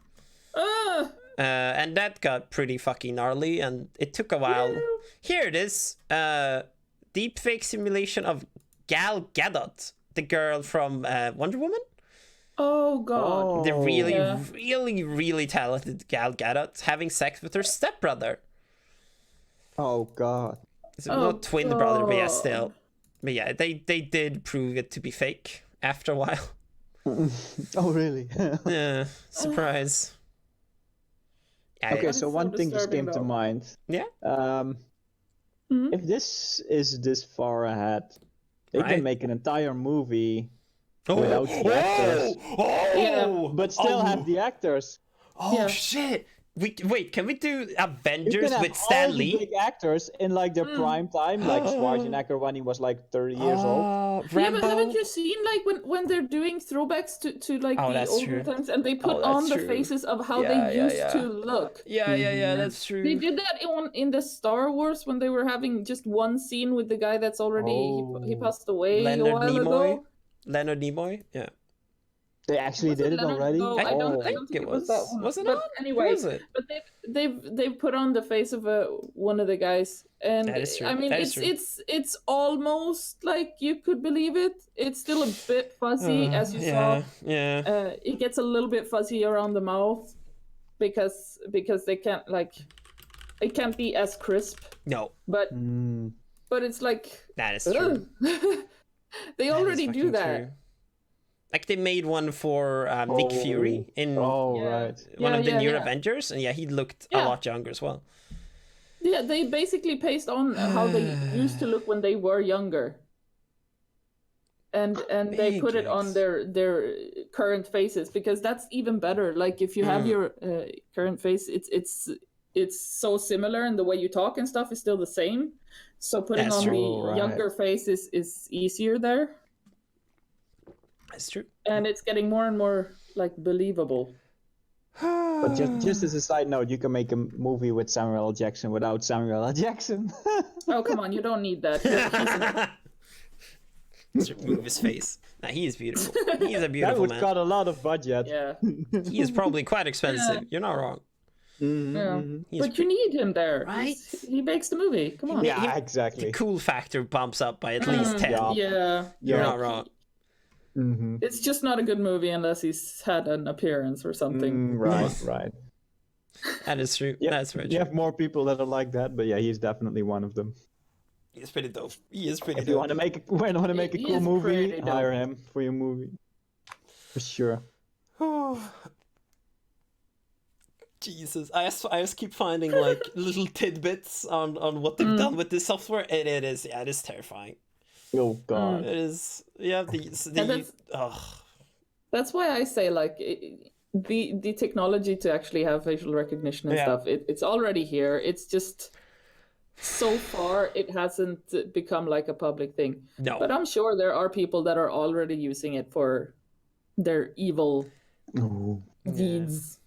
And that got pretty fucking gnarly, and it took a while. Here it is. Deepfake simulation of Gal Gadot, the girl from Wonder Woman. Oh God. The really talented Gal Gadot having sex with her stepbrother. Oh God. It's not twin brother, but yeah, still. But yeah, they did prove it to be fake after a while. Oh really? Yeah, surprise. Okay, so one thing just came to mind. Yeah. If this is this far ahead, they can make an entire movie without the actors, but still have the actors. Oh shit! Wait, can we do Avengers with Stan Lee? Big actors in like their prime time, like Schwarzenegger when he was like 30 years old. Yeah, but haven't you seen like when they're doing throwbacks to like the older times, and they put on the faces of how they used to look? Yeah, that's true. They did that in the Star Wars when they were having just one scene with the guy that's already he passed away a while ago. Leonard Nimoy, yeah. They actually did it already? No, I don't think it was that one. Was it but not? Anyway, was it? But they've put on the face of one of the guys, and that is true. I mean it's almost like you could believe it. It's still a bit fuzzy, as you saw. Yeah. It gets a little bit fuzzy around the mouth because they can't it can't be as crisp. No. But it's like that is true. They already do that. True. Like they made one for Nick Fury in one of the new Avengers, and he looked a lot younger as well. Yeah, they basically pasted on how they used to look when they were younger, and they put it on their current faces because that's even better. Like if you have your current face, it's so similar, and the way you talk and stuff is still the same. So putting on the younger face is easier there. That's true. And it's getting more and more like believable. But just as a side note, you can make a movie with Samuel L. Jackson without Samuel L. Jackson. Oh, come on, you don't need that. Move his face. Nah, he is beautiful. He is a beautiful man. That would cut a lot of budget. Yeah. He is probably quite expensive. You're not wrong. But you need him there, right? He makes the movie. Come on. Yeah, exactly. The cool factor bumps up by at least 10. Yeah. You're not wrong. It's just not a good movie unless he's had an appearance or something. Right. That is true. Yeah, that's very true. You have more people that are like that, but yeah, he's definitely one of them. He's pretty dope. He is pretty dope. If you want to make a cool movie, hire him for your movie. For sure. Jesus, I just keep finding like little tidbits on what they've done with this software, and it is terrifying. Oh God! It is. Yeah, that's why I say like the technology to actually have facial recognition and stuff. It's already here. It's just so far it hasn't become like a public thing. No, but I'm sure there are people that are already using it for their evil deeds.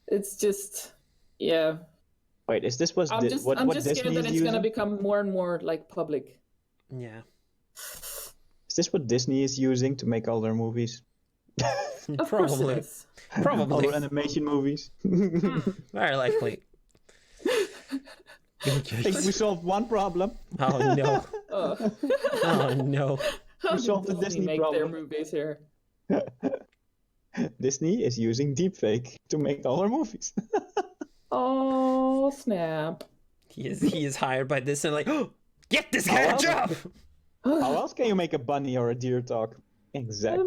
It's just Wait, is this I'm just scared that it's going to become more and more like public. Yeah. Is this what Disney is using to make all their movies? Probably. All animation movies. Very likely. I think we solved one problem. Oh no. Oh no. How solved the did Disney make their problem. movies here? Disney is using deepfake to make all their movies. Oh snap! He is hired by Disney. Like, oh, get this guy a job. How else can you make a bunny or a deer talk? Exactly.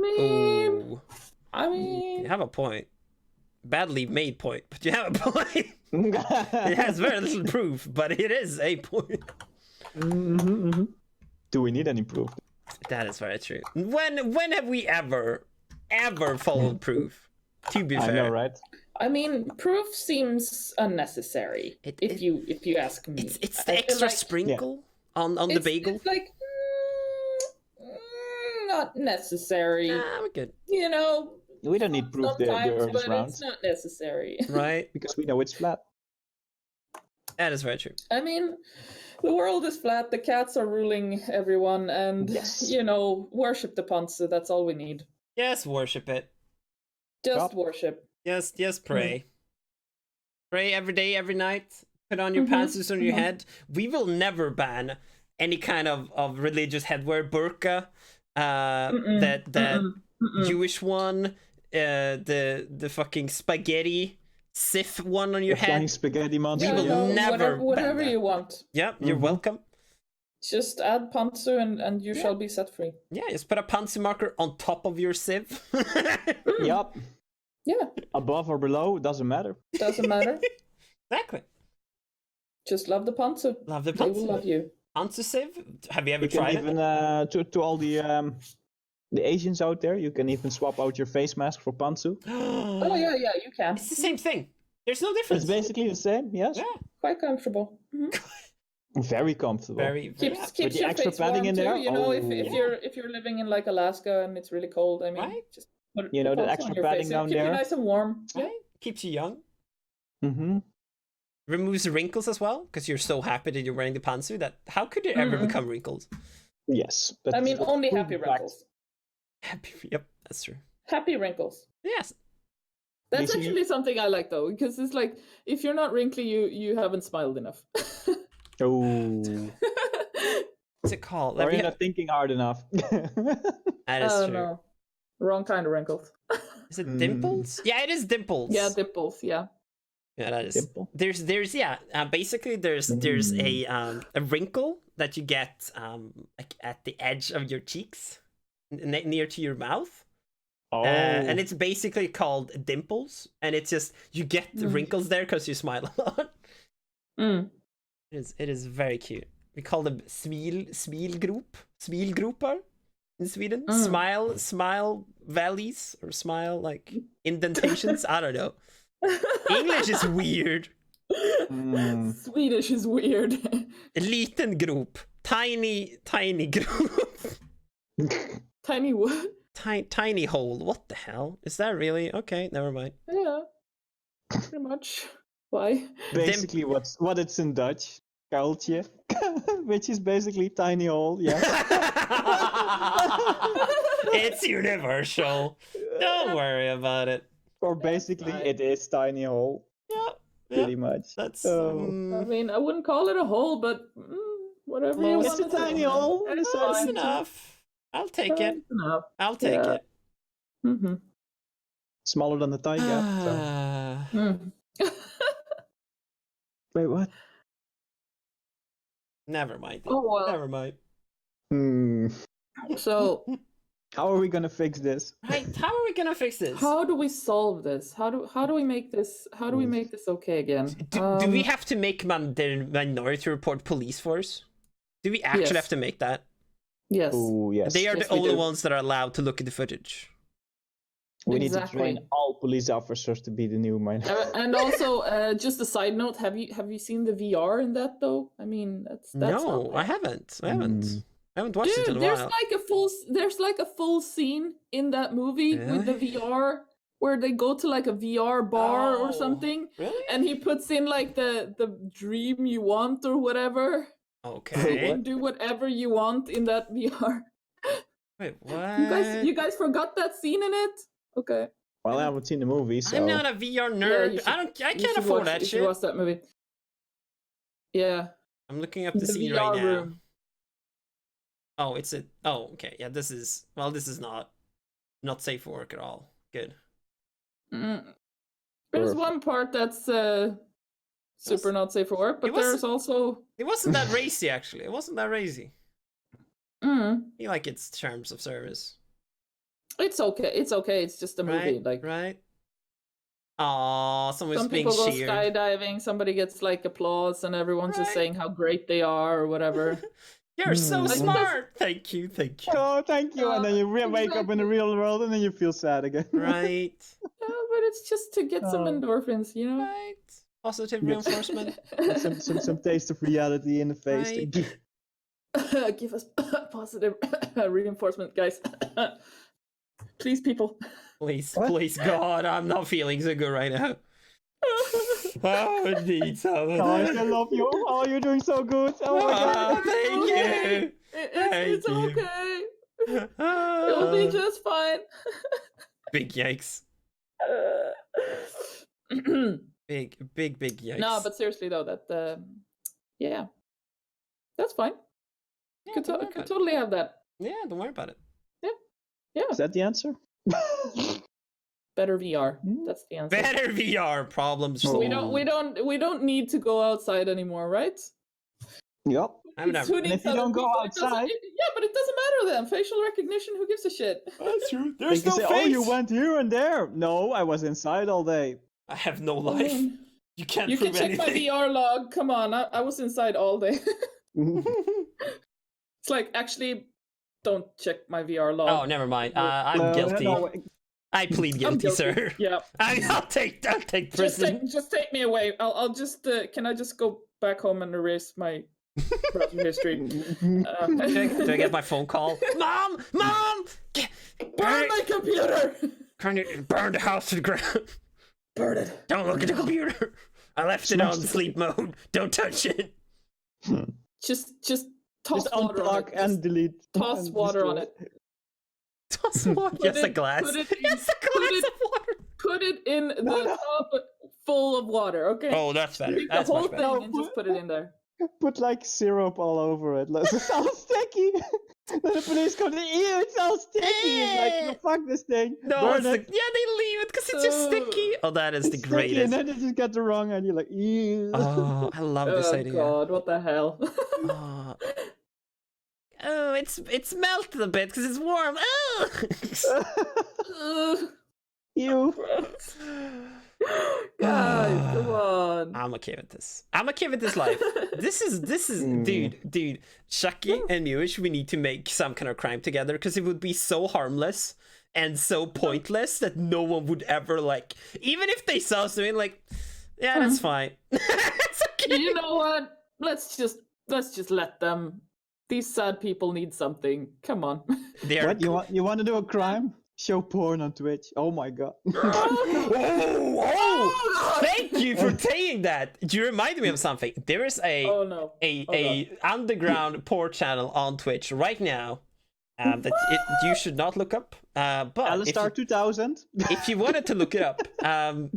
I mean, you have a point. Badly made point, but you have a point. It has very little proof, but it is a point. Do we need any proof? That is very true. When have we ever followed proof? To be fair, I know, right? I mean, proof seems unnecessary. If you ask me, it's the extra sprinkle on the bagel. It's like not necessary. Nah, we're good. You know, we don't need proof the Earth is round. It's not necessary, right? Because we know it's flat. That is very true. I mean, the world is flat. The cats are ruling everyone, and you know, worship the Panzer. That's all we need. Yes, worship it. Just worship. Yes, pray. Pray every day, every night. Put on your pantsuits on your head. We will never ban any kind of religious headwear, burqa, that Jewish one, the fucking spaghetti Sith one on your head. Spaghetti monster. We will never whatever you want. Yeah, you're welcome. Just add pantsu and you shall be set free. Yeah, just put a pantsu marker on top of your sieve. Yup. Yeah. Above or below, doesn't matter. Doesn't matter. Exactly. Just love the pantsu. Love the pantsu. They will love you. Pantsu sieve? Have you ever You can tried even, it? To all the Asians out there, you can even swap out your face mask for pantsu. Oh yeah, you can. It's the same thing. There's no difference. It's basically the same, yes. Yeah. Quite comfortable. Very comfortable. Very keeps with the your extra face padding warm in too. there. You know, if you're living in like Alaska and it's really cold, I mean, just put the pantsu extra on your padding face. down Keep there. you nice and warm. Yeah, keeps you young. Mm-hmm. Removes the wrinkles as well, because you're so happy that you're wearing the pantsuit that how could it ever become wrinkles? Yes. I mean, only happy wrinkles. Yep, that's true. Happy wrinkles. Yes. That's actually something I like though, because it's like if you're not wrinkly, you haven't smiled enough. Oh. What's it called? Or you're not thinking hard enough. That is true. No. Wrong kind of wrinkles. Is it dimples? Yeah, it is dimples. Yeah, dimples. Yeah. Yeah, that is. Dimple. There's basically there's a wrinkle that you get like at the edge of your cheeks, near to your mouth. Oh. And it's basically called dimples, and it's just you get the wrinkles there because you smile a lot. It is very cute. We call them smilgropar in Sweden. Smile valleys or smile like indentations. I don't know. English is weird. Swedish is weird. Liten grop, tiny grop. Tiny what? Tiny hole. What the hell? Is that really? Okay, never mind. Yeah, pretty much. Why? Basically, what it's in Dutch, kuiltje, which is basically tiny hole. Yeah. It's universal. Don't worry about it. Or basically, it is tiny hole. Yeah. Pretty much. That's. I mean, I wouldn't call it a hole, but whatever you want. It's a tiny hole. That's enough. I'll take it. Enough. I'll take it. Mm-hmm. Smaller than the taiga. Wait, what? Never mind. Oh well. Never mind. So, how are we gonna fix this? Right? How are we gonna fix this? how do we solve this? How do we make this? How do we make this okay again? Do we have to make the Minority Report police force? Do we actually have to make that? Yes. Oh yes. They are Yes, the we only do. ones that are allowed to look at the footage. We need to Exactly. train all police officers to be the new minority. And also, just a side note: have you seen the VR in that though? I mean, that's No, not I haven't. I haven't watched it in Dude, a there's while. like a full scene in that movie with the VR where they go to like a VR bar or something, Really? and he puts in like the dream you want or whatever. Okay. And do whatever you want in that VR. Wait, what? You guys forgot that scene in it? Okay. Well, I haven't seen the movie, so I'm not a VR Yeah, nerd. you should- I You can't should afford watch- that you should shit. watch that movie. Yeah. I'm looking up the scene VR right now. room. Oh, it's a. Oh, okay. Yeah, this is. Well, this is not safe for work at all. Good. There's one part that's super not safe for work, but there's also. It wasn't that racy, actually. It wasn't that racy. I feel like it's terms of service. It's okay. It's okay. It's just a movie. Right. Aw, someone's some being people go cheered. skydiving. Somebody gets like applause, and everyone's just saying how great they are or whatever. You're so smart. Thank you. Oh, thank you. And then you wake up in the real world, and then you feel sad again. Right. Yeah, but it's just to get some endorphins, you know. Right. Positive reinforcement. some taste of reality in the face. Right. Give us positive reinforcement, guys. Please, people. Please, God, I'm not feeling so good right now. Oh, indeed, I love you. Oh, you're doing so good. Oh my God. Thank you. It's okay. It'll be just fine. Big yikes. Big yikes. No, but seriously though, that yeah, that's fine. Yeah, could totally have that. Yeah, don't worry about it. Yeah. Is that the answer? Better VR. That's the answer. Better VR problems. We don't need to go outside anymore, right? Yep. I'm never. And if you don't go outside, yeah, but it doesn't matter then. Facial recognition. Who gives a shit? That's true. There's no no face. face. Oh, you went here and there. No, I was inside all day. I have no life. You can't. You can check my VR log. Come on, I was inside all day. It's like, actually, don't check my VR log. Oh, never mind. I'm guilty. No, I plead guilty, sir. Yeah. I'll take prison. Just take me away. I'll just. Can I just go back home and erase my browser history? Do I get my phone call? Mom! Burn my computer! Burn the house to the ground. Burn it. Don't look at the computer. I left it on sleep mode. Don't touch it. Just toss water on it. And delete. Toss water on it. Toss water. Yes, a glass. Yes, a glass of water. Put it in the tub full of water. Okay. Oh, that's better. Take That's the whole much thing better. and just put it in there. Put like syrup all over it. Like, it's all sticky. Then the police come. Ew, it's all sticky. It's like, no, fuck this thing. No, Burn it. they leave it because it's just sticky. Oh, that is the greatest. And then they just get the wrong, and you're like, ew. Oh, I love this idea. Oh God, what the hell? Oh, it's melted a bit because it's warm. Oh. Ew. Guys, come on. I'm okay with this. I'm okay with this life. This is dude. Chucky and Newish, we need to make some kind of crime together because it would be so harmless and so pointless that no one would ever like. Even if they saw something like, yeah, that's fine. It's okay. You know what? Let's just let them. These sad people need something. Come on. What you want to do a crime? Show porn on Twitch. Oh my God. Oh, thank you for saying that. You reminded me of something. There is a underground porn channel on Twitch right now that you should not look up. But Alistar 2000. If you wanted to look it up, have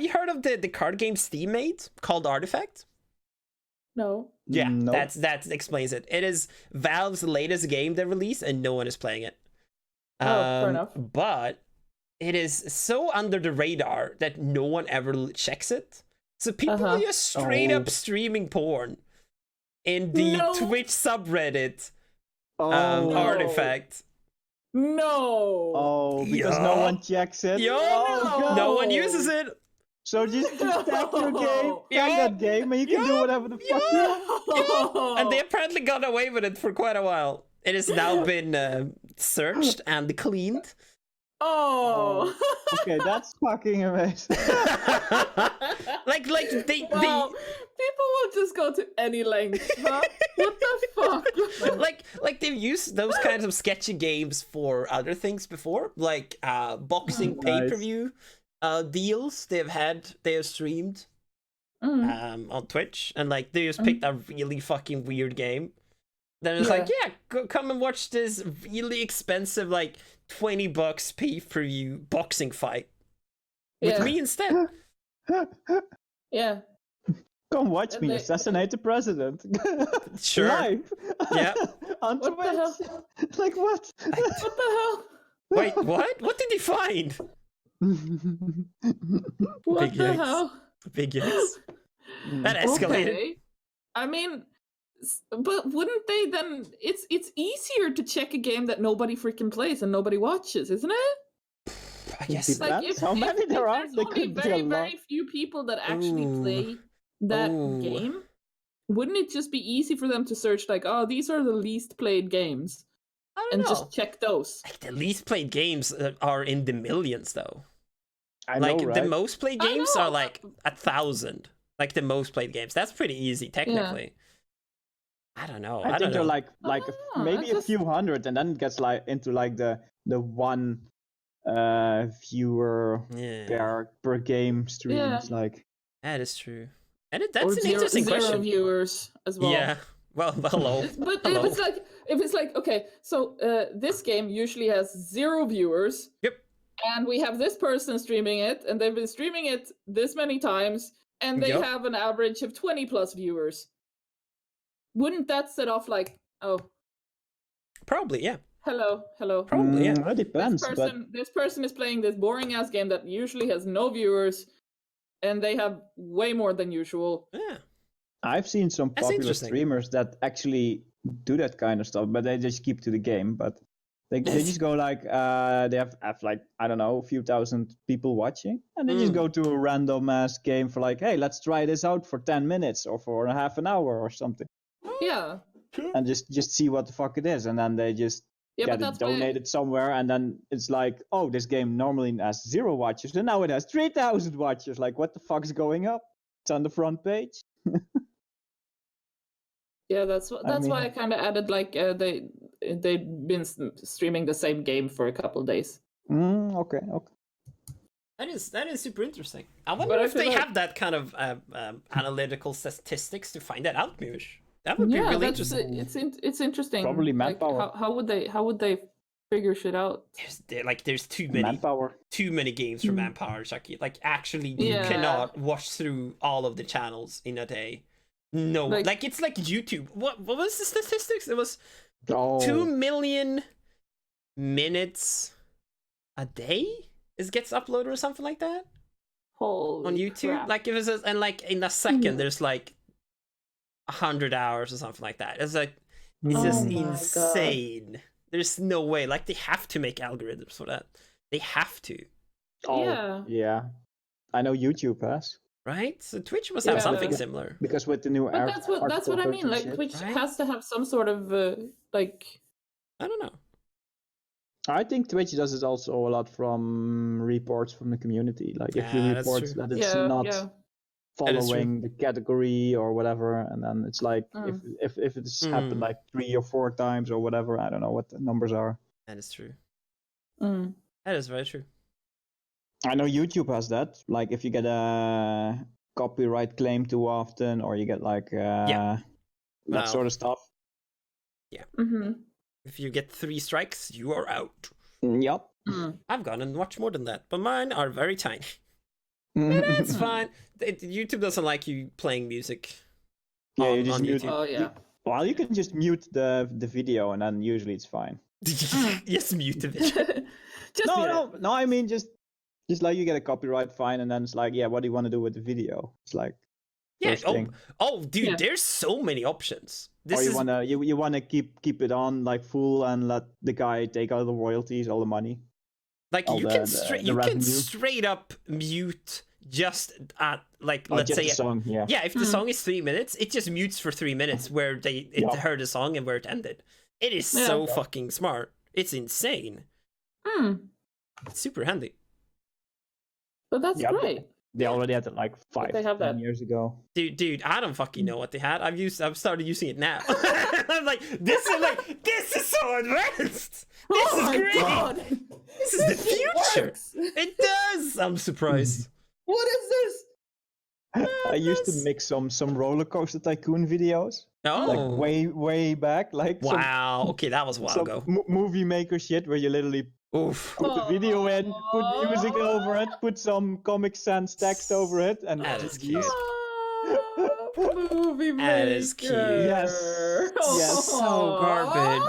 you heard of the card game Steam made called Artifact? No. Yeah, no. that explains it. It is Valve's latest game they released, and no one is playing it. Fair enough. But it is so under the radar that no one ever checks it. So people are just straight up streaming porn in the Twitch subreddit Artifact. No. Oh, because no one checks it. No one uses it. So just tag your game, tag that game, and you can do whatever the fuck you want. And they apparently got away with it for quite a while. It has now been searched and cleaned. Oh. Okay, that's fucking amazing. like they people will just go to any length, huh? What the fuck? like they've used those kinds of sketchy games for other things before, like boxing pay-per-view deals they have streamed on Twitch, and like they just picked a really fucking weird game. Then it's like, come and watch this really expensive, like $20 pay-per-view boxing fight with me instead. Yeah. Come watch me they- assassinate the president. Sure. Live. Yeah. On What the Twitch. hell? Like what? What the hell? Wait, what? What did he find? What Big the yikes. hell? Big yikes. That escalated. Okay. I mean, but wouldn't they then? It's easier to check a game that nobody freaking plays and nobody watches, isn't it? I guess. Depends how many there are. There's There only could be a very, lot. very few people that actually Ooh. play that Ooh. game. Wouldn't it just be easy for them to search like, oh, these are the least played games, I don't and know. just check those? Like, the least played games are in the millions, though. I Like know, right? the most played I games know. are like 1,000. Like the most played games. That's pretty easy technically. I don't know. I think they're like maybe a just- few hundred, and then it gets like into like the one viewer Yeah, per game stream. Yeah. It's like that is true. And that's Or an zero, interesting zero question. viewers as well. Yeah. Well, hello. But Hello. if it's like okay, so this game usually has 0 viewers. Yep. And we have this person streaming it, and they've been streaming it this many times, and they Yep. have an average of 20 plus viewers. Wouldn't that set off like, oh, Probably, yeah. hello? Probably, yeah. it depends. This person is playing this boring ass game that usually has no viewers, and they have way more than usual. Yeah. I've seen some That's popular interesting. streamers that actually do that kind of stuff, but they just keep to the game. But they just go like they have like I don't know a few thousand people watching, and they just go to a random ass game for like, hey, let's try this out for 10 minutes or for a half an hour or something, Yeah. and just see what the fuck it is, and then they just Yeah, but get it that's why. donated somewhere, and then it's like, oh, this game normally has 0 watchers, and now it has 3,000 watchers. Like, what the fuck is going up? It's on the front page. Yeah, that's mean- why I kind of added like they've been streaming the same game for a couple of days. Okay. That is super interesting. I wonder But I if they feel like- have that kind of analytical statistics to find that out, Miush. That would be Yeah, really that's interesting. it's interesting. Probably Like, manpower. how would they figure shit out? There's too Manpower. games for manpower, Chucky. Like actually, you Yeah. cannot watch through all of the channels in a day. No, like it's like YouTube. What was the statistics? It was 2 million minutes a day gets uploaded or something like that Holy on YouTube. crap. Like it was, and like in a second, there's like 100 hours or something like that. It's like it's just Oh my God. insane. There's no way. Like they have to make algorithms for that. They have to, Yeah. I know YouTube has, right? So Twitch must have Yeah. something similar. because with the new But that's what I mean. Like Twitch Right? has to have some sort of like. I don't know. I think Twitch does it also a lot from reports from the community. Like if you Yeah, that's report true. that it's Yeah, not yeah. That is true. following the category or whatever, and then it's like if it's happened like 3 or 4 times or whatever, I don't know what the numbers are. That is true. Mm. That is very true. I know YouTube has that. Like if you get a copyright claim too often, or you get like that Wow. sort of stuff. Mm-hmm. If you get 3 strikes, you are out. Yep. Mm. I've gone and watched more than that, but mine are very tiny. That's fine. YouTube doesn't like you playing music Yeah, on, you just on mute. YouTube. Oh yeah. Well, you can just mute the video, and then usually it's fine. Yes, mute the video. Just mute it. No. I mean just like you get a copyright fine, and then it's like, yeah, what do you want to do with the video? It's like, Yeah. first Oh, thing. dude, Yeah. there's so many options. This Or you is wanna you wanna keep it on like full and let the guy take all the royalties, all the money. like all you the- can the you can revenue. straight up mute just at like Or let's just say the song, yeah. yeah, if the song is 3 minutes, it just mutes for 3 minutes where it Yeah. heard the song and where it ended. It is Yeah. so fucking smart. It's insane. Mm. It's super handy. But that's Yeah, great. They already had it like 5 they have 10 that. years ago. Dude, I don't fucking know what they had. I've started using it now. I'm like, this is so advanced. This Oh is my great. God. This is the This shit future. works. It does. I'm surprised. What is this? I used to make some roller coaster tycoon videos, Oh, like way back, like wow. Okay, that was a while some ago. movie maker shit where you literally Oof. put the video in, put music over it, put some Comic Sans text over it, and That is just cute. Movie maker. That is cute. Yes. Yes. So garbage.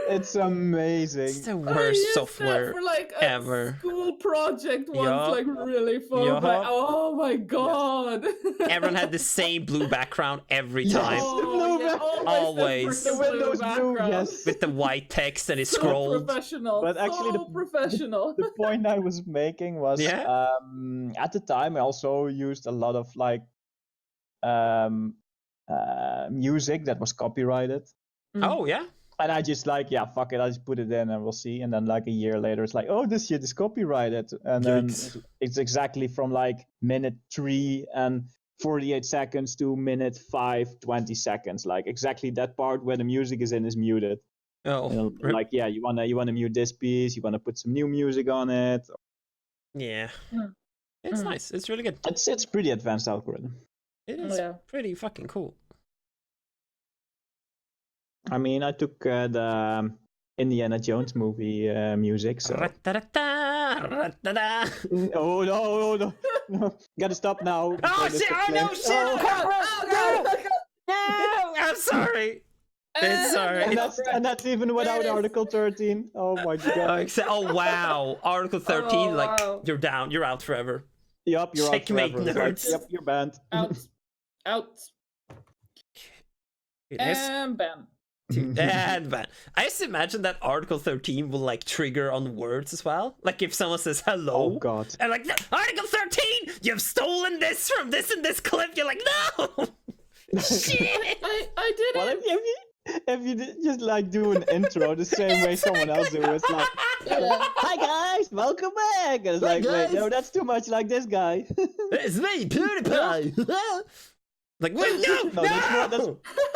It's amazing. It's the worst I used software that for like a ever. school project once, Yup. like really fun. Yup. Like, oh my god! Everyone had the same blue background every time. Always. The Windows blue, yes. With the white text that is So scrolled. professional. But actually, so professional. The point I was making was, at the time I also used a lot of like music that was copyrighted. Oh yeah. And I just like, yeah, fuck it, I just put it in and we'll see. And then like a year later, it's like, oh, this shit is copyrighted. And then it's exactly from like minute 3 and 48 seconds to minute 5, 20 seconds. Like exactly that part where the music is in is muted. Oh. Like, yeah, you wanna mute this piece, you wanna put some new music on it. Yeah. It's nice. It's really good. It's pretty advanced algorithm. It is pretty fucking cool. I mean, I took the Indiana Jones movie music, so... Oh, no. Gotta stop now. Oh, shit! Oh, no, shit! Oh, no! I'm sorry. It's sorry. And that's even without Article 13. Oh, my God. Oh, wow. Article 13, you're down. You're out forever. Yup, you're Checkmate, out forever. nerds. Yep, you're banned. Out. And ban. And ban. I just imagine that Article 13 will like trigger on words as well. Like if someone says hello. Oh god. And like, Article 13! You've stolen this from this and this clip. You're like, no! Shit! I did it! If you just like do an intro the same way someone else do, it's like, hi guys, welcome back. And it's like, wait, no, that's too much like this guy. It's me, PewDiePie! Like, wait, no!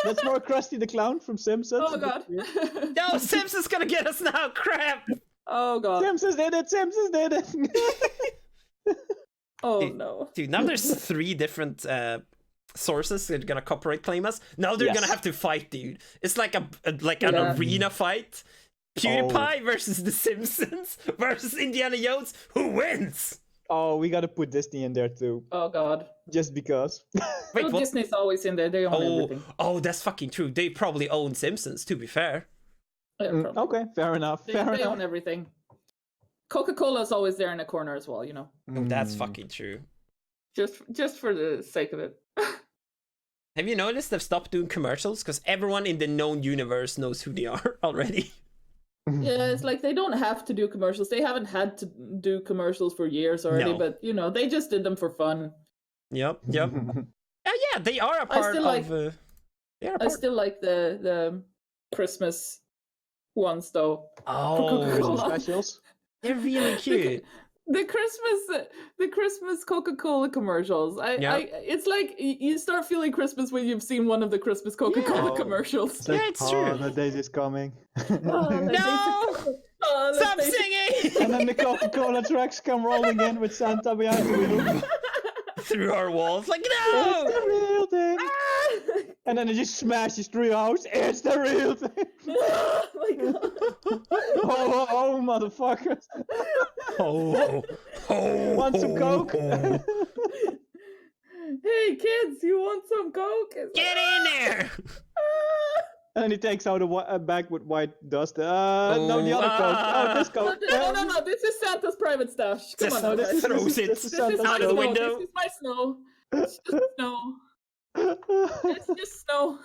That's more Krusty the Clown from Simpsons. Oh god. No, Simpsons gonna get us now, crap! Oh god. Simpsons did it! Oh no. Dude, now there's 3 different sources that are gonna copyright claim us. Now they're gonna have to fight, dude. It's like an arena fight. PewDiePie versus The Simpsons versus Indiana Jones. Who wins? Oh, we gotta put Disney in there too. Oh god. Just because. Wait, what? Disney's always in there. They own everything. Oh, that's fucking true. They probably own Simpsons, to be fair. Yeah, okay, fair enough. They own everything. Coca-Cola's always there in the corner as well, you know. Oh, that's fucking true. Just for the sake of it. Have you noticed they've stopped doing commercials? Because everyone in the known universe knows who they are already. Yeah, it's like they don't have to do commercials. They haven't had to do commercials for years already, but you know, they just did them for fun. Yep. Yeah, they are a part of. I still like the Christmas ones though. Oh, specials. They're really cute. The Christmas Coca-Cola commercials. It's like you start feeling Christmas when you've seen one of the Christmas Coca-Cola commercials. It's like, it's true. The day is coming. No! Stop singing! And then the Coca-Cola trucks come rolling in with Santa behind the wheel. Through our walls, like, no! It's the real thing! And then it just smashes through your house. It's the real thing! Oh my god! Oh, motherfuckers! Oh, Want some Coke? Hey kids, you want some Coke? Get in there! And then he takes out a bag with white dust. No, the other Coke. Oh, this Coke. No, this is Santa's private stash. Come on, this throws it out of the window. This is my snow. It's just snow. It's just snow.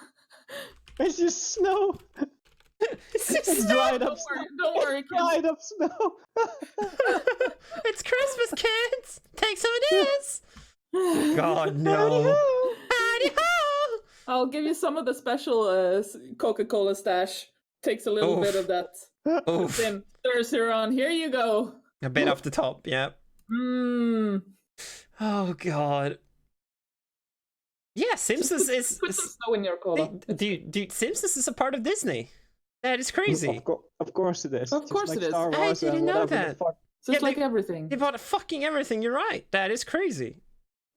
It's just snow. It's dried up snow. Don't worry, dried up snow. It's Christmas, kids. Take some of this. God no. Howdy-ho. I'll give you some of the special Coca-Cola stash. Takes a little bit of that. Then throws her on. Here you go. A bit off the top, yeah. Oh god. Yeah, Simpsons is. Put some snow in your cola. Dude, Simpsons is a part of Disney. That is crazy. Of course it is. Of course like it is. Star Wars I didn't know that. Just like everything. They bought fucking everything. You're right. That is crazy.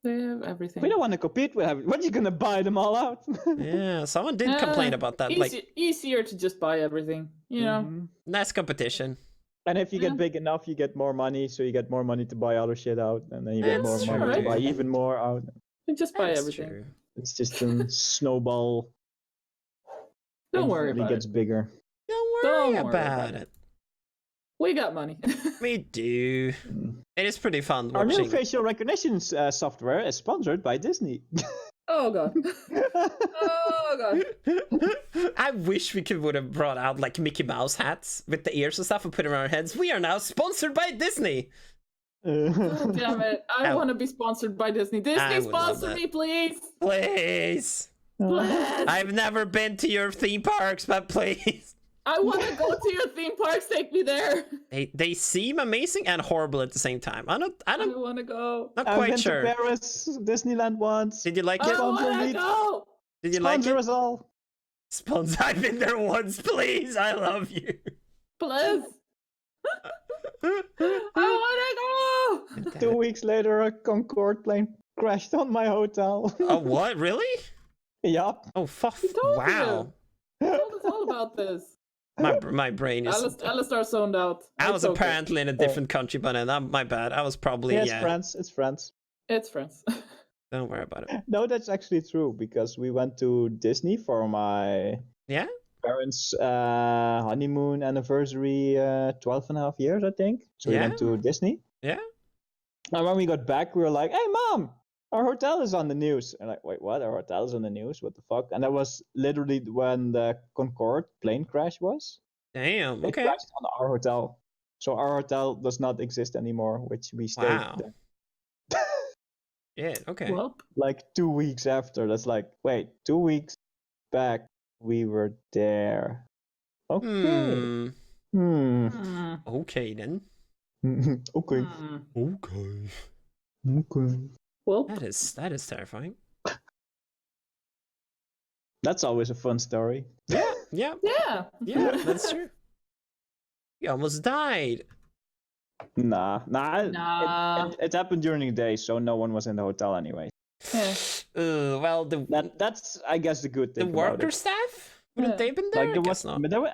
They have everything. We don't want to compete with everything. What are you gonna buy them all out? Yeah, someone did complain about that. Easier to just buy everything, you know. Less competition. And if you get big enough, you get more money, so you get more money to buy other shit out, and then you get more money to buy even more out. We just buy That's everything. true. It's just a snowball. Don't worry It about gets it. bigger. Don't worry about it. We got money. We do. It is pretty fun Our watching. new facial recognition software is sponsored by Disney. Oh god. Oh god. I wish we would have brought out like Mickey Mouse hats with the ears and stuff and put them on our heads. We are now sponsored by Disney. God damn it. I want to be sponsored by Disney. Disney, sponsor me, please. Please. Please. I've never been to your theme parks, but please. I want to go to your theme parks. Take me there. They seem amazing and horrible at the same time. I don't want to go. Not quite I've sure. been to Paris, Disneyland once. Did you like it? I want to go. Did you like it? Sponsor us all. Sponsor. I've been there once, please. I love you. Please. I want to go. 2 weeks later, a Concorde plane crashed on my hotel. Oh, what? Really? Yup. Oh, fuck. Wow. You told us all about this. My brain is... Alistair zoned out. I was apparently in a different country by then. My bad. I was probably... Yeah, it's France. It's France. It's France. Don't worry about it. No, that's actually true, because we went to Disney for my parents' honeymoon anniversary, 12 and a half years, I think. So we went to Disney. Yeah. And when we got back, we were like, hey, Mom, our hotel is on the news. And like, wait, what? Our hotel is on the news? What the fuck? And that was literally when the Concorde plane crash was. Damn, It crashed on our hotel. So our hotel does not exist anymore, which we stayed there. Yeah, okay. Well, like 2 weeks after. That's like, wait, 2 weeks back, we were there. Okay. Okay, then. Okay. Okay. Okay. Well, that is terrifying. That's always a fun story. Yeah, that's true. You almost died. Nah. It happened during the day, so no one was in the hotel anyway. Well, that's I guess the good thing. The worker staff, wouldn't they been there?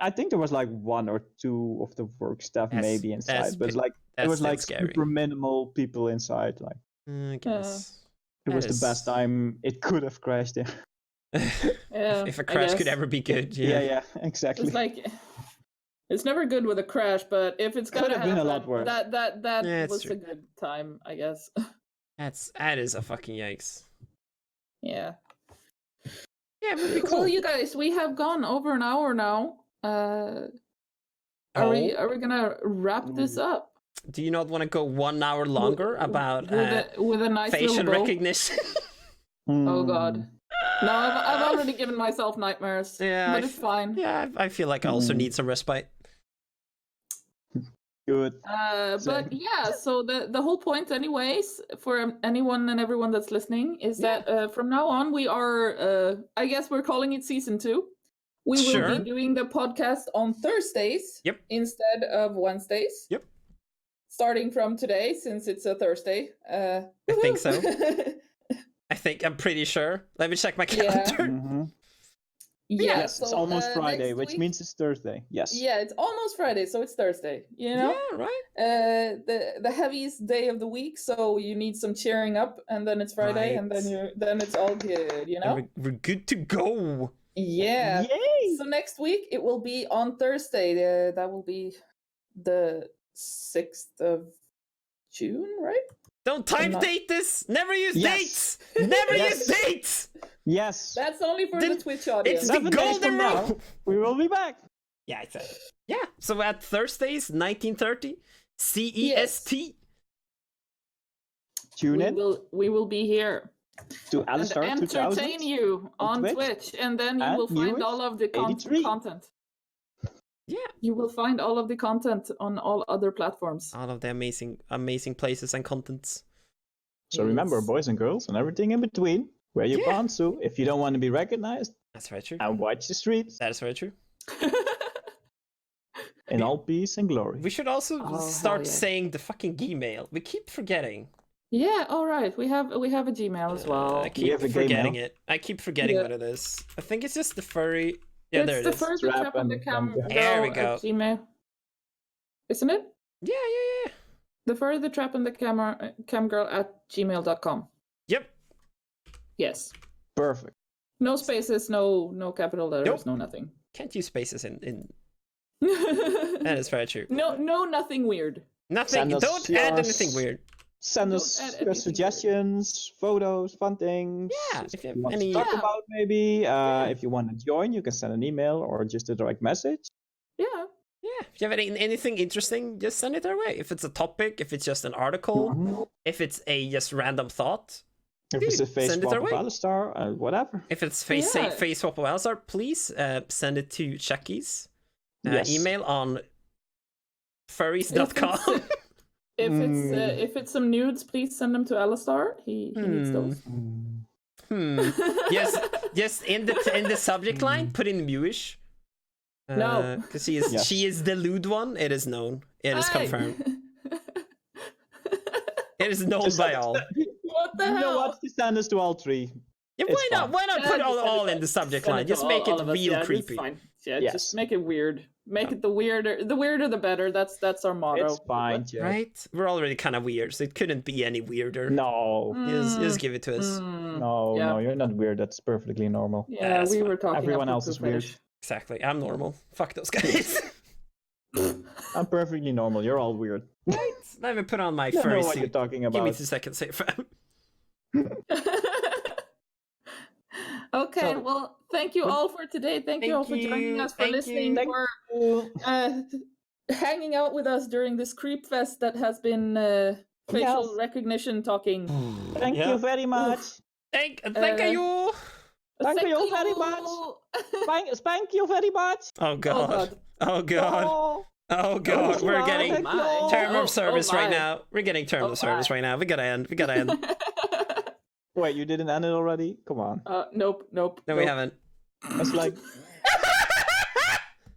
I think there was like 1 or 2 of the work staff maybe inside, but it was like super minimal people inside. Like I guess it was the best time it could have crashed there. If a crash could ever be good. Yeah, exactly. It's like it's never good with a crash, but if it's gonna happen, been a lot worse. That was a good time, I guess. That is a fucking yikes. Yeah. Yeah, it would be cool. Well, you guys, we have gone over an hour now. Are we gonna wrap this up? Do you not want to go 1 hour longer about with a nice facial recognition? Oh god. No, I've already given myself nightmares. Yeah, but it's fine. Yeah, I feel like I also need some respite. Good. But yeah, so the whole point, anyways, for anyone and everyone that's listening, is that from now on we are, I guess we're calling it season 2. We will be doing the podcast on Thursdays instead of Wednesdays. Yep. Starting from today, since it's a Thursday. I think so. I'm pretty sure. Let me check my calendar. Yeah. Mm-hmm. Yes, it's almost Friday, which means it's Thursday. Yes. Yeah, it's almost Friday, so it's Thursday. You know. Yeah, right. The heaviest day of the week, so you need some cheering up, and then it's Friday, and then it's all good. You know. We're good to go. Yeah. Yay! So next week it will be on Thursday. That will be the 6th of June, right? Don't date this. Never use dates. Never use dates. Yes. That's only for the Twitch audience. It's the golden rule. We will be back. Yeah, I said it. Yeah. So at Thursdays, 19:30 CEST. Tune in. We will be here to Alistair and entertain you on Twitch, and then you will find all of the content. Yeah. You will find all of the content on all other platforms. All of the amazing places and contents. So remember, boys and girls and everything in between, wear your pants so if you don't want to be recognized. That's very true. And watch the streets. That is very true. In all peace and glory. We should also start saying the fucking Gmail. We keep forgetting. Yeah, all right. We have a Gmail as well. I keep forgetting it. I keep forgetting what it is. I think it's just the furry. Yeah, there it is. It's the first trap on the camgirl. There we go. Gmail. Isn't it? Yeah. The furry, the trap, and the camgirl at gmail.com. Yep. Yes. Perfect. No spaces, no capital letters, Nope. no nothing. Can't use spaces in. That is very true. No, nothing weird. Nothing. Don't add anything weird. Send us your suggestions, photos, fun things. Yeah, if you have want any to talk about, maybe. If you want to join, you can send an email or just a direct message. Yeah. Yeah, if you have anything interesting, just send it our way. If it's a topic, if it's just an article, if it's a just random thought. If it's a face swap of Alistar, whatever. If it's face swap of Alistar, please send it to Chucky's email on furries.com. If it's some nudes, please send them to Alistar. He needs those. Yes, in the subject line, put in Muish. No, because she is the lewd one. It is known. It is confirmed. It is known by all. What the hell? You know what? Just send us to all three. Yeah, why not? Why not put all in the subject line? Just make it real creepy. Fine. Yeah, just make it weird. Make it the weirder the better. That's our motto. It's fine, Jeff. Right? We're already kind of weird, so it couldn't be any weirder. No. Just give it to us. No, you're not weird. That's perfectly normal. Yeah, we were talking. Everyone else is weird. Exactly. I'm normal. Fuck those guys. I'm perfectly normal. You're all weird. Right? Let me put on my furry know what suit. you're talking about. Give me 2 seconds here, fam. Okay, well, thank you all for today. Thank you all for joining us, for listening, for hanging out with us during this creep fest that has been facial recognition talking. Thank you very much. Thank you. Thank you very much. Thank you very much. Oh god. Oh god. Oh god. We're getting term of service right now. We're getting term of service right now. We gotta end. Wait, you didn't end it already? Come on. Nope. No, we haven't. It's like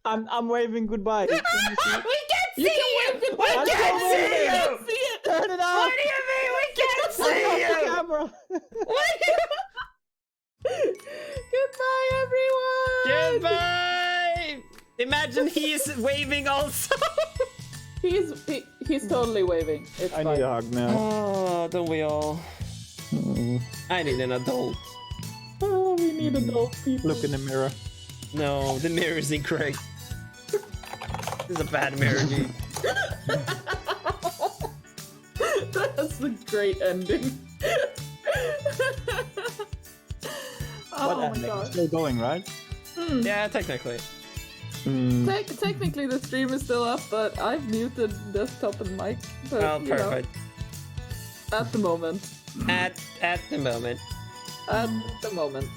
I'm waving goodbye. We can't see you. We can't see you. Turn it off. What do you mean we can't see you? Camera. What do you... Goodbye, everyone. Goodbye. Imagine he's waving also. He's totally waving. It's I fine. need a hug now. Oh, don't we all? I need an adult. Oh, we need adult people. Look in the mirror. No, the mirror is incorrect. This is a bad mirror, dude. That's a great ending. What ending? It's still going, right? Yeah, technically. Technically, the stream is still up, but I've muted desktop and mic. But, Oh, perfect. At the moment. At the moment. At the moment.